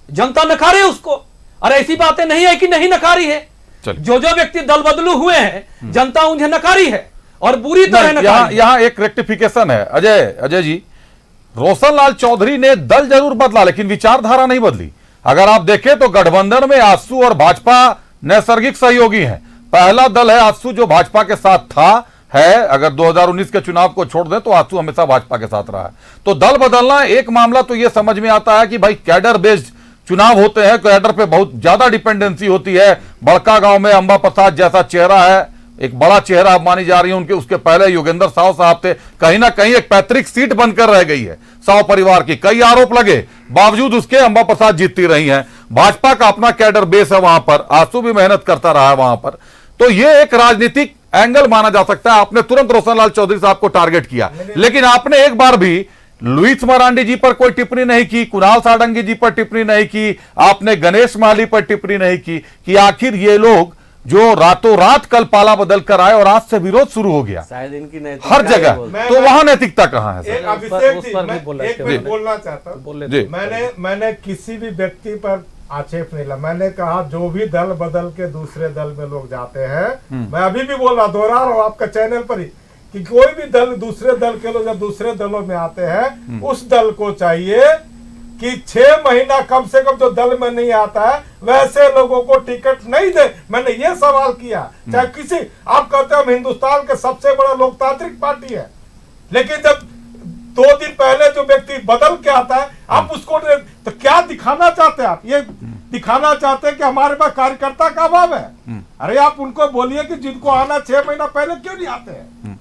जनता नकारे उसको। अरे ऐसी बातें नहीं है कि नहीं नकारी है, जो व्यक्ति दल बदलू हुए हैं जनता उन्हें नकारी है, और बुरी तरह नकारी। यहाँ एक रेक्टिफिकेशन है अजय जी, रोशन लाल चौधरी ने दल जरूर बदला लेकिन विचारधारा नहीं बदली। अगर आप देखें तो गठबंधन में आजसू और भाजपा नैसर्गिक सहयोगी हैं। पहला दल है आजसू जो भाजपा के साथ था, है, अगर 2019 के चुनाव को छोड़ दें तो आजसू हमेशा भाजपा के साथ रहा है। तो दल बदलना एक मामला तो यह समझ में आता है कि भाई कैडर बेस्ड चुनाव होते हैं, कैडर पे बहुत ज्यादा डिपेंडेंसी होती है। बड़का गांव में अंबा प्रसाद जैसा चेहरा है, एक बड़ा चेहरा मानी जा रही है उनके, उसके पहले योगेंद्र साव साहब थे, कहीं ना कहीं एक पैतृक सीट बनकर रह गई है साव परिवार की। कई आरोप लगे, बावजूद उसके अंबा प्रसाद जीतती रही हैं। भाजपा का अपना कैडर बेस है वहां पर, आंसू भी मेहनत करता रहा है वहां पर। तो ये एक राजनीतिक एंगल माना जा सकता है। आपने तुरंत रोशन लाल चौधरी साहब को टारगेट किया, लेकिन आपने एक बार भी लुईस मरांडी जी पर कोई टिप्पणी नहीं की, कुणाल सारंगी जी पर टिप्पणी नहीं की, आपने गणेश माली पर टिप्पणी नहीं की कि आखिर ये लोग जो रातों रात कल पाला बदल कर आए और आज से विरोध शुरू हो गया शायद इनकी नैतिकता हर जगह, ही बोलते हैं। तो वहां नैतिकता कहाँ है सर? एक अभिषेक उस जी, पर भी मैं बोला एक है। मिनट बोलना चाहता हूँ। बोले जी। मैंने किसी भी व्यक्ति पर आक्षेप नहीं ला। मैंने कहा जो भी दल बदल के दूसरे दल में लोग जाते हैं, मैं अभी भी बोल रहा, दोहरा रहा हूँ आपका चैनल पर ही, कि कोई भी दल, दूसरे दल के लोग जब दूसरे दलों में आते हैं, उस दल को चाहिए कि 6 महीना कम से कम जो दल में नहीं आता है वैसे लोगों को टिकट नहीं दे। मैंने ये सवाल किया, चाहे किसी, आप कहते हो हम हिंदुस्तान के सबसे बड़ा लोकतांत्रिक पार्टी है, लेकिन जब 2 दिन पहले जो व्यक्ति बदल के आता है आप उसको, तो क्या दिखाना चाहते हैं आप? ये दिखाना चाहते हैं कि हमारे पास कार्यकर्ता का अभाव है? अरे आप उनको बोलिए कि जिनको आना 6 महीना पहले क्यों नहीं आते हैं?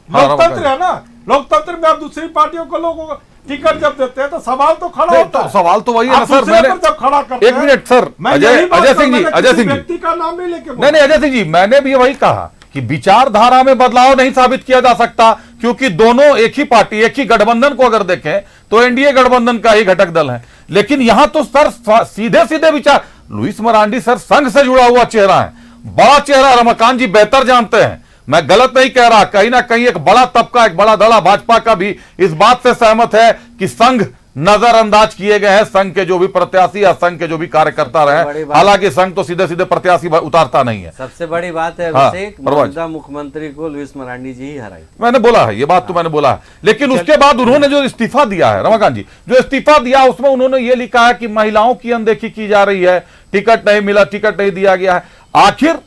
लोकतंत्र है ना, लोकतंत्र में आप दूसरी पार्टियों को लोगों को टिकट जब देते हैं तो सवाल तो खड़ा होता है। सवाल तो वही है ना आप सर। दूसरे मैंने पर जब खड़ा करते एक हैं, मिनट सर, मैं अजय यही बात अजय कर- सिंह जी, मैंने अजय किसी सिंह जी, व्यक्ति का नाम नहीं लेके नहीं अजय सिंह जी, मैंने भी वही कहा कि विचारधारा में बदलाव नहीं साबित किया जा सकता, क्योंकि दोनों एक ही पार्टी, एक ही गठबंधन को अगर देखें तो एनडीए गठबंधन का ही घटक दल है। लेकिन यहां तो सर सीधे सीधे विचार, लुइस मरांडी सर संघ से जुड़ा हुआ चेहरा है, बड़ा चेहरा, रमाकांत जी बेहतर जानते हैं, मैं गलत नहीं कह रहा। कहीं ना कहीं एक बड़ा तबका, एक बड़ा दल भाजपा का भी इस बात से सहमत है कि संघ नजरअंदाज किए गए हैं, संघ के जो भी प्रत्याशी या संघ के जो भी कार्यकर्ता रहे। हालांकि संघ तो सीधे सीधे प्रत्याशी उतारता नहीं है। सबसे बड़ी बात है हाँ, अभिषेक, मौजूदा मुख्यमंत्री को लुइस मरांडी जी ही हराई। मैंने बोला है, ये बात तो मैंने बोला है। लेकिन उसके बाद उन्होंने जो इस्तीफा दिया है, रमाकांत जी, जो इस्तीफा दिया उसमें उन्होंने ये लिखा है कि महिलाओं की अनदेखी की जा रही है, टिकट नहीं मिला, टिकट नहीं दिया गया है। आखिर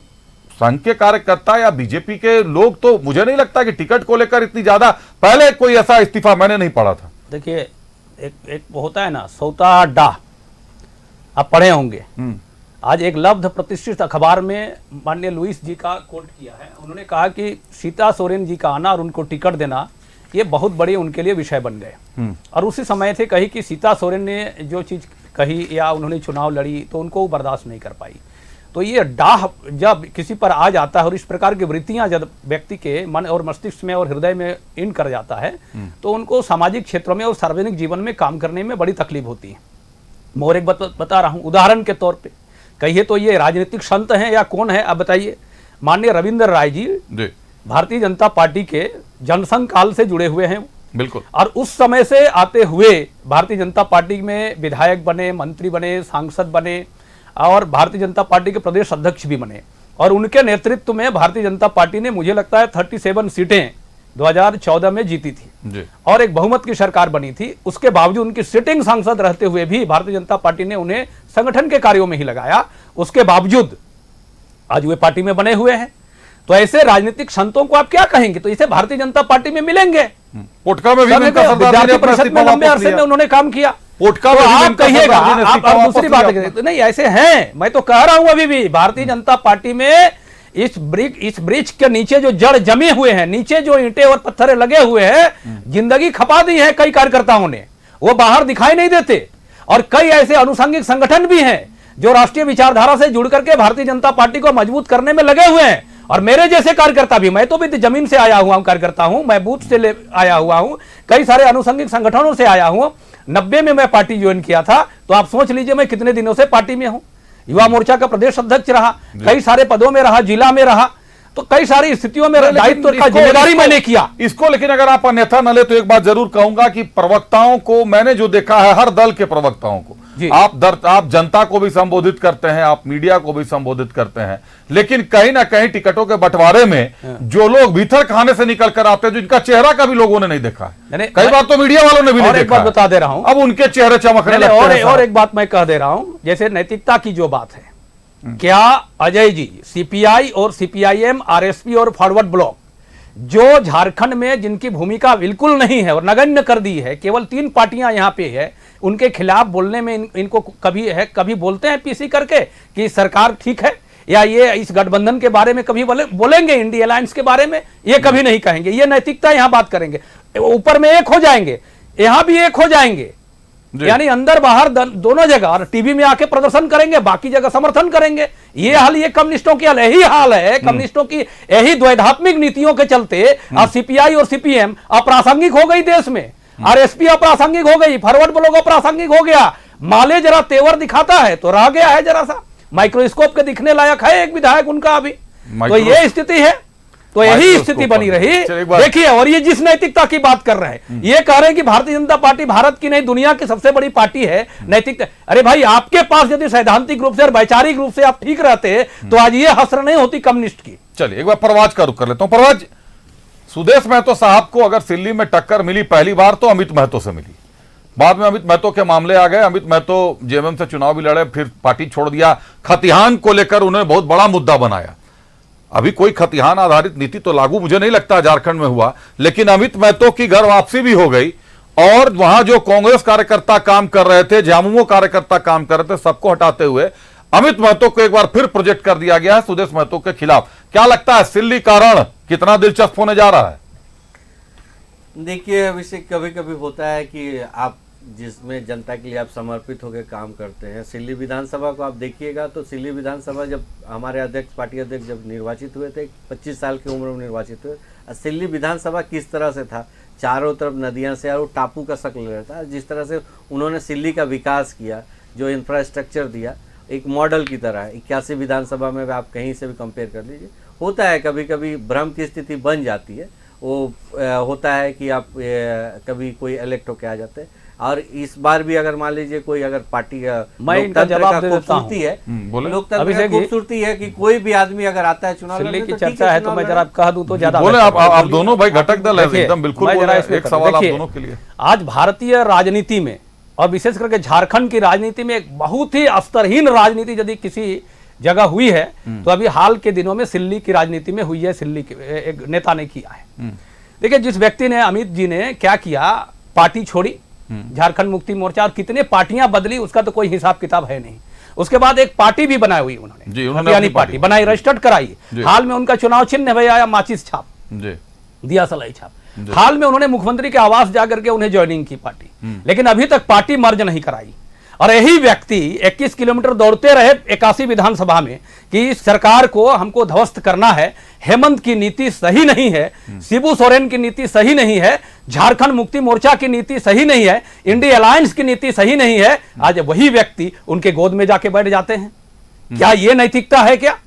संघ के कार्यकर्ता या बीजेपी के लोग, तो मुझे नहीं लगता कि टिकट को लेकर इतनी ज्यादा, पहले कोई ऐसा इस्तीफा मैंने नहीं पढ़ा था। देखिए, एक होता है ना सौता डाह, आप पढ़े होंगे। आज एक लब्ध प्रतिष्ठित अखबार में माननीय लुइस जी का कोट किया है। उन्होंने कहा कि सीता सोरेन जी का आना और उनको टिकट देना ये बहुत बड़े उनके लिए विषय बन गए। और उसी समय थे कही कि सीता सोरेन ने जो चीज कही या उन्होंने चुनाव लड़ी तो उनको बर्दाश्त नहीं कर पाई। तो ये डाह जब किसी पर आ जाता है और इस प्रकार की वृत्तियां जब व्यक्ति के मन और मस्तिष्क में और हृदय में इन कर जाता है तो उनको सामाजिक क्षेत्रों में और सार्वजनिक जीवन में काम करने में बड़ी तकलीफ होती है। मैं और एक बात बता रहा हूं, उदाहरण के तौर पे कहिए तो ये राजनीतिक संत हैं या कौन है, आप बताइए। माननीय रविंद्र राय जी भारतीय जनता पार्टी के जनसंघ काल से जुड़े हुए हैं, बिल्कुल, और उस समय से आते हुए भारतीय जनता पार्टी में विधायक बने, मंत्री बने, सांसद बने और भारतीय जनता पार्टी के प्रदेश अध्यक्ष भी बने। और उनके नेतृत्व में भारतीय जनता पार्टी ने, मुझे लगता है 37 सीटें 2014 में जीती थी जी। और एक बहुमत की सरकार बनी थी। उसके बावजूद उनकी सिटिंग सांसद रहते हुए भी भारतीय जनता पार्टी ने उन्हें संगठन के कार्यों में ही लगाया। उसके बावजूद आज वे पार्टी में बने हुए हैं। तो ऐसे राजनीतिक संतों को आप क्या कहेंगे? तो इसे भारतीय जनता पार्टी में मिलेंगे। पोटका में भी विद्यार्थी परिषद में लंबे अरसे में उन्होंने काम किया। पोटका तो में आप कहिएगा, आप दूसरी बात करें, नहीं ऐसे हैं। मैं तो कह रहा हूं अभी भी भारतीय जनता पार्टी में इस ब्रिज के नीचे जो जड़ जमे हुए हैं, नीचे जो ईंटें और पत्थर लगे हुए हैं, जिंदगी खपा दी है कई कार्यकर्ताओं ने, वो बाहर दिखाई नहीं देते। और कई ऐसे अनुषंगिक संगठन भी हैं जो राष्ट्रीय विचारधारा से जुड़ करके भारतीय जनता पार्टी को मजबूत करने में लगे हुए हैं। और मेरे जैसे कार्यकर्ता भी, मैं तो भी जमीन से आया हुआ कार्यकर्ता हूं, मैं बूथ से ले आया हुआ हूं, कई सारे अनुषंगिक संगठनों से आया हूं। 90 में मैं पार्टी ज्वाइन किया था, तो आप सोच लीजिए मैं कितने दिनों से पार्टी में हूं। युवा मोर्चा का प्रदेश अध्यक्ष रहा, कई सारे पदों में रहा, जिला में रहा, तो कई सारी स्थितियों में दायित्व का जिम्मेदारी मैंने किया इसको। लेकिन अगर आप अन्यथा न ले तो एक बात जरूर कहूंगा कि प्रवक्ताओं को मैंने जो देखा है, हर दल के प्रवक्ताओं को, आप जनता को भी संबोधित करते हैं, आप मीडिया को भी संबोधित करते हैं, लेकिन कहीं ना कहीं टिकटों के बंटवारे में जो लोग भीतर खाने से निकल कर आते हैं, जिनका चेहरा कभी लोगों ने नहीं देखा है, कई बार तो मीडिया वालों ने भी नहीं देखा। बता दे रहा हूं, अब उनके चेहरे चमकने लगते हैं। और एक बात मैं कह दे रहा हूं, जैसे नैतिकता की जो बात है, क्या अजय जी सीपीआई और सीपीआईएम, आरएसपी और फॉरवर्ड ब्लॉक जो झारखंड में जिनकी भूमिका बिल्कुल नहीं है और नगण्य कर दी है, केवल 3 पार्टियां यहां पे है, उनके खिलाफ बोलने में इनको कभी बोलते हैं पीसी करके कि सरकार ठीक है, या ये इस गठबंधन के बारे में कभी बोलेंगे, इंडिया अलायंस के बारे में ये कभी नहीं कहेंगे। ये नैतिकता यहां बात करेंगे, ऊपर में एक हो जाएंगे, यहां भी एक हो जाएंगे, यानी अंदर बाहर दोनों जगह टीवी में आके प्रदर्शन करेंगे, बाकी जगह समर्थन करेंगे। ये हाल, ये कम्युनिस्टों की यही हाल है। कम्युनिस्टों की यही द्वैधात्मिक नीतियों के चलते आज सीपीआई और सीपीएम अप्रासंगिक हो गई देश में, आरएसपी अप्रासंगिक हो गई, फॉरवर्ड ब्लॉक अप्रासंगिक हो गया। माले जरा तेवर दिखाता है तो रह गया है जरा सा, माइक्रोस्कोप के दिखने लायक है एक विधायक उनका अभी। तो माइक्रो- ये स्थिति है, तो यही माइक्रोस्कोप स्थिति बनी पर। रही। चलिए एक बार- देखिए, और ये जिस नैतिकता की बात कर रहे हैं, ये कह रहे हैं कि भारतीय जनता पार्टी भारत की नहीं दुनिया की सबसे बड़ी पार्टी है, नैतिकता। अरे भाई, आपके पास यदि सैद्धांतिक रूप से और वैचारिक रूप से आप ठीक रहते तो आज ये हसर नहीं होती कम्युनिस्ट की। चलिए एक बार परवाज का रुख कर लेता हूं। परवाज, सुदेश महतो साहब को अगर दिल्ली में टक्कर मिली पहली बार तो अमित महतो से मिली, बाद में अमित महतो के मामले आ गए, अमित महतो जेएमएम से चुनाव भी लड़े, फिर पार्टी छोड़ दिया। खतिहान को लेकर उन्होंने बहुत बड़ा मुद्दा बनाया। अभी कोई खतिहान आधारित नीति तो लागू मुझे नहीं लगता झारखंड में हुआ, लेकिन अमित महतो की घर वापसी भी हो गई और वहां जो कांग्रेस कार्यकर्ता काम कर रहे थे, झामुमो कार्यकर्ता काम कर रहे थे, सबको हटाते हुए अमित महतो को एक बार फिर प्रोजेक्ट कर दिया गया है सुदेश महतो के खिलाफ। क्या लगता है सिल्ली कारण कितना दिलचस्प होने जा रहा है? देखिए, अभिषेक, कभी कभी होता है कि आप जिसमें जनता के लिए आप समर्पित होकर काम करते हैं। सिल्ली विधानसभा को आप देखिएगा तो सिल्ली विधानसभा जब हमारे अध्यक्ष, पार्टी अध्यक्ष जब निर्वाचित हुए थे, 25 साल की उम्र में निर्वाचित हुए, सिल्ली विधानसभा किस तरह से था, चारों तरफ नदियां से और टापू का शक्ल रहता है। जिस तरह से उन्होंने सिल्ली का विकास किया, जो इंफ्रास्ट्रक्चर दिया, एक मॉडल की तरह है। 81 विधानसभा में आप कहीं से भी कंपेयर कर लीजिए। होता है कभी कभी भ्रम की स्थिति बन जाती है, वो होता है कि आप कभी कोई इलेक्ट होके आ जाते हैं। और इस बार भी अगर मान लीजिए कोई अगर पार्टी मैं इनका जवाब दे देता हूं। खूबसूरती है, बोले। लोकतंत्र की खूबसूरती है कि कोई भी आदमी अगर आता है चुनाव सिल्ली लड़ने की तो ठीक चर्चा है तो चुनाव मैं लड़े। जरा कह दूं तो ज्यादा बोले बेहतर आप होगा। दोनों भाई घटक दल है देखिए, एकदम, बिल्कुल मैं बोले। जरा इसमें एक करूं। सवाल आप देखिए, दोनों के लिए। आज भारतीय राजनीति में और विशेष करके झारखंड की राजनीति में एक बहुत ही स्तरहीन राजनीति यदि किसी जगह हुई है तो अभी हाल के दिनों में सिल्ली की राजनीति में हुई है। सिल्ली के एक नेता ने किया है। देखिए, जिस व्यक्ति ने, अमित जी ने क्या किया, पार्टी छोड़ी, झारखंड मुक्ति मोर्चा, और कितने पार्टियां बदली उसका तो कोई हिसाब किताब है नहीं। उसके बाद एक पार्टी भी बनाई हुई जी, उन्होंने, उन्होंने यानी अपनी पार्टी पार्टी बनाई, रजिस्टर्ड कराई। हाल में उनका चुनाव चिन्ह भैया आया माचिस छाप, जी दिया सलाई छाप। हाल में उन्होंने मुख्यमंत्री के आवास जाकर के उन्हें ज्वाइनिंग की पार्टी, लेकिन अभी तक पार्टी मर्ज नहीं कराई। और यही व्यक्ति 21 किलोमीटर दौड़ते रहे 81 विधानसभा में कि सरकार को हमको ध्वस्त करना है, हेमंत की नीति सही नहीं है, शिबू सोरेन की नीति सही नहीं है, झारखंड मुक्ति मोर्चा की नीति सही नहीं है, इंडिया अलायंस की नीति सही नहीं है। आज वही व्यक्ति उनके गोद में जाके बैठ जाते हैं। क्या ये नैतिकता है? क्या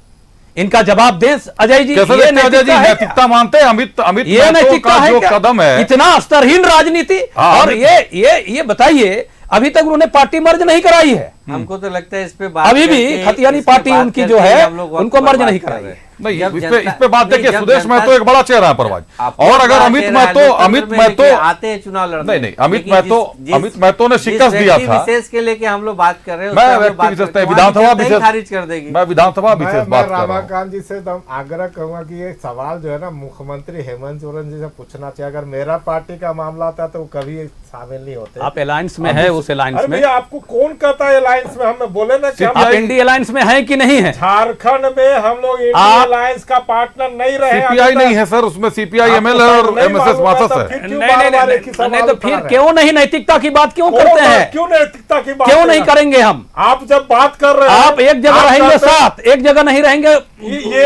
इनका जवाब दें अजय जी। कैसे ये देखते हैं अजय जी? नैतिकता है क्या? नैतिकता मानते हैं अमित ये महतो नैतिकता का है जो क्या? कदम है, इतना स्तरहीन राजनीति, हाँ, और ये बताइए अभी तक उन्होंने पार्टी मर्ज नहीं कराई है। हमको तो लगता है इस पे बात अभी भी करके, खतियानी इस पे पार्टी बात उनकी जो करके है हम लोग वक्त उनको मर्ज बर्बाद नहीं कर कराई रहे है। हैं। नहीं, जब इस जनता- पे बात देखिए, नहीं, जब सुदेश जनता- महतो एक बड़ा चेहरा है परवाज। आपको और अगर बड़ा अमित चेहरा है, महतो लोकतंत्र अमित में महतो लेके आते हैं चुनाव लड़ने। नहीं, अमित लेकिन महतो अमित महतो ने जिस शिकस्त दिया व्यक्ति था। विशेष के लेके हम लोग बात कर रहे हैं, मैं उससे हम लोग व्यक्ति बात विशेष करते नहीं, हैं, विधानसभा वहाँ की जनता ही विशेष खारिज कर देगी। मैं विधानसभा विशेष मैं बात कर रहा हूँ। रमाकांत जी से तो आग्रह करूंगा कि ये सवाल जो है ना मुख्यमंत्री हेमंत सोरेन जी से पूछना चाहिए। अगर मेरा पार्टी का मामला आता तो वो कभी शामिल नहीं होते। आप अलायंस में है, उस अलायंस अरे में भैया, आपको कौन कहता है अलायंस में? हमें बोले ना कि हम आप इंडी अलायंस में है कि नहीं है? झारखंड में हम लोग इंडिया आप- अलायंस का पार्टनर नहीं रहे। सीपीआई नहीं है सर, उसमें सीपीआई एमएल है और एमएसएस मासस है। नहीं तो फिर क्यों नहीं नैतिकता की बात क्यों करते हैं? क्यों नैतिकता की बात क्यों नहीं कर रहे करेंगे हम? हैं? आप जब बात कर रहे हैं, आप एक जगह आप रहेंगे कहते हैं, साथ, एक जगह नहीं रहेंगे,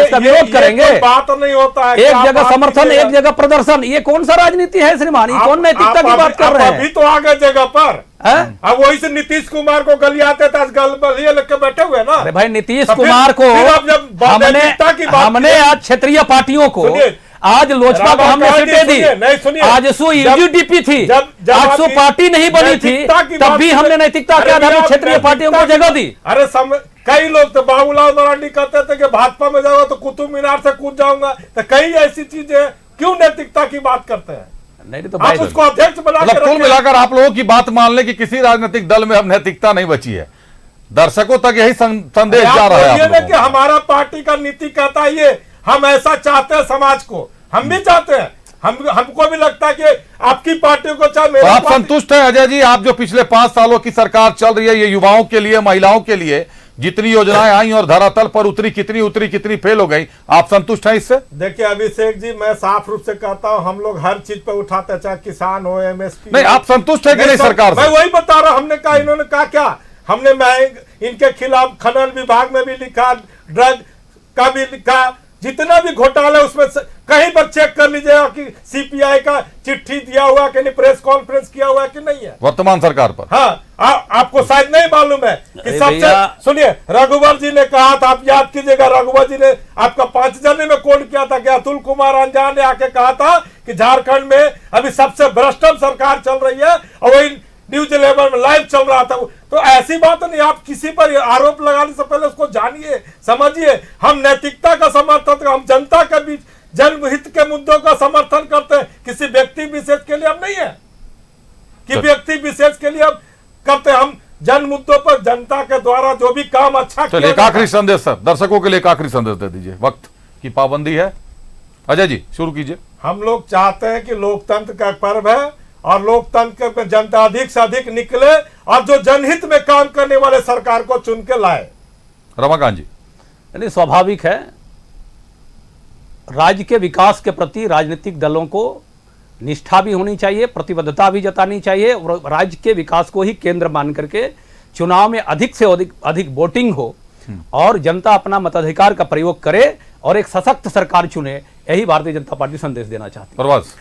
इसका विरोध करेंगे। कोई बात नहीं होता है कि एक आप जगह बात समर्थन, कीजिएगा। एक जगह प्रदर्शन, ये कौन सा राजनीति है श्रीमान? ये कौन नैतिकता की बात कर रहे अभी हैं? तो आ गए जगह पर। हैं? अब वही से नीतीश कुमार को गलियाते थे, आज गलिया लेके बैठे हुए ना। अरे भाई, नीतीश तो फिर- कुमार को फिर आप जब नैतिकता की बात हमने की- आज क्षेत्रीय पार्टियों को, सुनिए, आज लोजपा को हमने रामाकांत जी, सीटें सुनिए, नहीं, दी, सुनिए। आज सो यूडीपी थी, जब आज सो आपकी पार्टी नहीं बनी थी, नैतिकता की तब बात भी की- हमने नैतिकता के अरे आधार पर भैया, क्षेत्रीय पार्टियों को नैतिकता जगह की- दी। अरे कई लोग तो बाबूलाल मरांडी कहते थे कि भाजपा में जाऊंगा तो कुतुब मीनार से कूद जाऊंगा, तो कई ऐसी चीजें क्यों नैतिकता की बात करते हैं? नहीं तो आप भाई, उसको अध्यक्ष बना मतलब के कुल रखें। मिलाकर आप लोगों की बात मान ले कि किसी राजनीतिक दल में अब नैतिकता नहीं बची है। दर्शकों तक यही संदेश जा आप रहा है आप बोलिए ना लोगों कि को। हमारा पार्टी का नीति कहता है ये, हम ऐसा चाहते हैं समाज को, हम भी चाहते हैं। हमको भी लगता है कि आपकी पार्टी को चाहे तो मेरी आप पार्टी- संतुष्ट हैं अजय जी? आप जो पिछले 5 सालों की सरकार चल रही है, ये युवाओं के लिए, महिलाओं के लिए जितनी योजनाएं आई और धरातल पर उतरी, कितनी फेल हो गई, आप संतुष्ट हैं इससे? देखिए अभिषेक जी, मैं साफ रूप से कहता हूं, हम लोग हर चीज पे उठाते हैं, चाहे किसान हो, एमएसपी नहीं, आप संतुष्ट हैं कि नहीं सरकार मैं से? वही बता रहा हूं। हमने कहा, इन्होंने कहा क्या, हमने इनके खिलाफ खनन विभाग में भी लिखा, ड्रग का भी लिखा, जितना भी घोटाला उसमें कहीं पर चेक कर लीजिएगा कि सीपीआई का चिट्ठी दिया हुआ कि नहीं, प्रेस कॉन्फ्रेंस किया हुआ कि नहीं है वर्तमान सरकार पर। हाँ, आपको शायद नहीं मालूम है कि सबसे सुनिए, रघुवर जी ने कहा था, आप याद कीजिएगा, रघुवर जी ने आपका 5 जनवरी में कोड किया था कि अतुल कुमार अंजान ने आके कहा था कि झारखंड में अभी सबसे भ्रष्टम सरकार चल रही है, और वही न्यूज 11 में लाइव चल रहा था। तो ऐसी बात नहीं, आप किसी पर आरोप लगाने से पहले उसको जानिए, समझिए। हम नैतिकता का समर्थन, हम जनता के बीच जनहित के मुद्दों का समर्थन करते हैं, किसी व्यक्ति विशेष के लिए हम नहीं है कि व्यक्ति विशेष के लिए हम करते हैं। हम जन मुद्दों पर जनता के द्वारा जो भी काम अच्छा चलिए, एक आखिरी संदेश सर, दर्शकों के लिए एक आखिरी संदेश दे दीजिए, वक्त की पाबंदी है। अजय जी शुरू कीजिए। हम लोग चाहते हैं कि लोकतंत्र का पर्व है और लोकतंत्र में जनता अधिक से अधिक निकले और जो जनहित में काम करने वाले सरकार को चुन के लाए। रमाकांत जी। यानी स्वाभाविक है, राज्य के विकास के प्रति राजनीतिक दलों को निष्ठा भी होनी चाहिए, प्रतिबद्धता भी जतानी चाहिए, और राज्य के विकास को ही केंद्र मान करके चुनाव में अधिक से अधिक वोटिंग हो और जनता अपना मताधिकार का प्रयोग करे और एक सशक्त सरकार चुने। यही भारतीय जनता पार्टी संदेश देना चाहती है। प्रवास।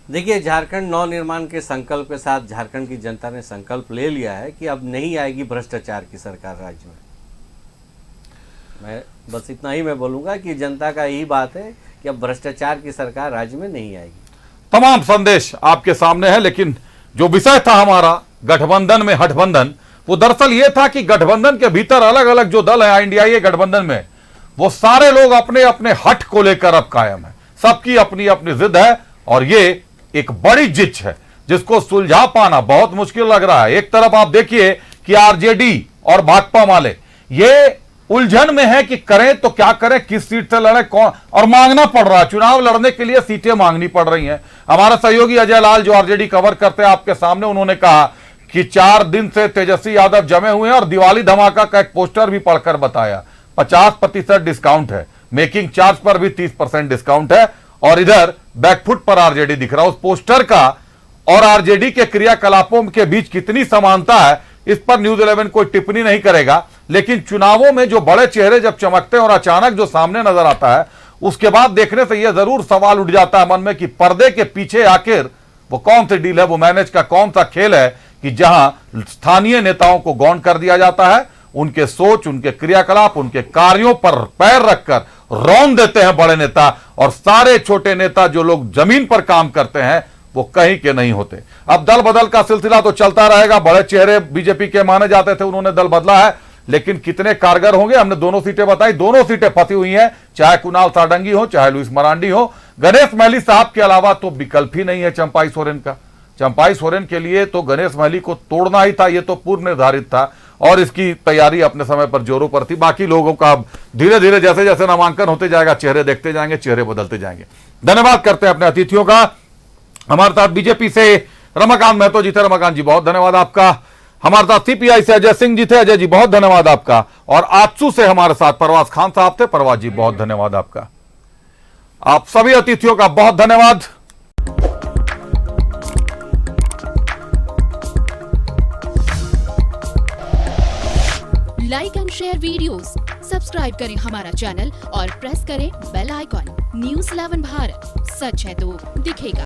देखिए, झारखंड नवनिर्माण के संकल्प के साथ झारखंड की जनता ने संकल्प ले लिया है कि अब नहीं आएगी भ्रष्टाचार की सरकार राज्य में। मैं बस इतना ही मैं बोलूंगा कि जनता का यही बात है कि अब भ्रष्टाचार की सरकार राज्य में नहीं आएगी। तमाम संदेश आपके सामने है, लेकिन जो विषय था हमारा गठबंधन में हठबंधन, वो दरअसल ये था कि गठबंधन के भीतर अलग अलग जो दल है इंडिया गठबंधन में, वो सारे लोग अपने अपने हट को लेकर अब कायम है। सबकी अपनी अपनी जिद है और ये एक बड़ी जिद है जिसको सुलझा पाना बहुत मुश्किल लग रहा है। एक तरफ आप देखिए कि आरजेडी और भाकपा वाले ये उलझन में है कि करें तो क्या करें, किस सीट से लड़े, कौन, और मांगना पड़ रहा है। चुनाव लड़ने के लिए सीटें मांगनी पड़ रही हैं। हमारा सहयोगी अजय लाल जो आरजेडी कवर करते हैं आपके सामने, उन्होंने कहा कि 4 दिन से तेजस्वी यादव जमे हुए हैं और दिवाली धमाका का एक पोस्टर भी पढ़कर बताया 50% डिस्काउंट है, मेकिंग चार्ज पर भी 30% डिस्काउंट है, और इधर बैकफुट पर आरजेडी दिख रहा है। उस पोस्टर का और आरजेडी के क्रियाकलापों के बीच कितनी समानता है, इस पर न्यूज 11 कोई टिप्पणी नहीं करेगा, लेकिन चुनावों में जो बड़े चेहरे जब चमकते हैं और अचानक जो सामने नजर आता है, उसके बाद देखने से यह जरूर सवाल उठ जाता है मन में कि पर्दे के पीछे आखिर वो कौन सी डील है, वो मैनेज का कौन सा खेल है कि जहां स्थानीय नेताओं को गौण कर दिया जाता है, उनके सोच, उनके क्रियाकलाप, उनके कार्यों पर पैर रखकर रौंद देते हैं बड़े नेता, और सारे छोटे नेता जो लोग जमीन पर काम करते हैं वो कहीं के नहीं होते। अब दल बदल का सिलसिला तो चलता रहेगा। बड़े चेहरे बीजेपी के माने जाते थे, उन्होंने दल बदला है, लेकिन कितने कारगर होंगे। हमने दोनों सीटें बताई, दोनों सीटें फंसी हुई हैं, चाहे कुणाल सारंगी हो चाहे लुइस मरांडी हो। गणेश महली साहब के अलावा तो विकल्प ही नहीं है चंपाई सोरेन का। चंपाई सोरेन के लिए तो गणेश महली को तोड़ना ही था, यह तो पूर्व निर्धारित था और इसकी तैयारी अपने समय पर जोरों पर थी। बाकी लोगों का धीरे धीरे जैसे जैसे नामांकन होते जाएगा चेहरे देखते जाएंगे, चेहरे बदलते जाएंगे। धन्यवाद करते हैं अपने अतिथियों का। हमारे साथ बीजेपी से रमाकांत महतो जी थे, रमाकांत जी बहुत धन्यवाद आपका। हमारे साथ सीपीआई से अजय सिंह जी थे, अजय जी बहुत धन्यवाद आपका। और आजसू से हमारे साथ परवाज खान साहब थे, परवाज जी बहुत धन्यवाद आपका। आप सभी अतिथियों का बहुत धन्यवाद। Like and share videos, subscribe करें हमारा चैनल और प्रेस करें बेल आइकॉन। न्यूज़ 11 भारत, सच है तो दिखेगा।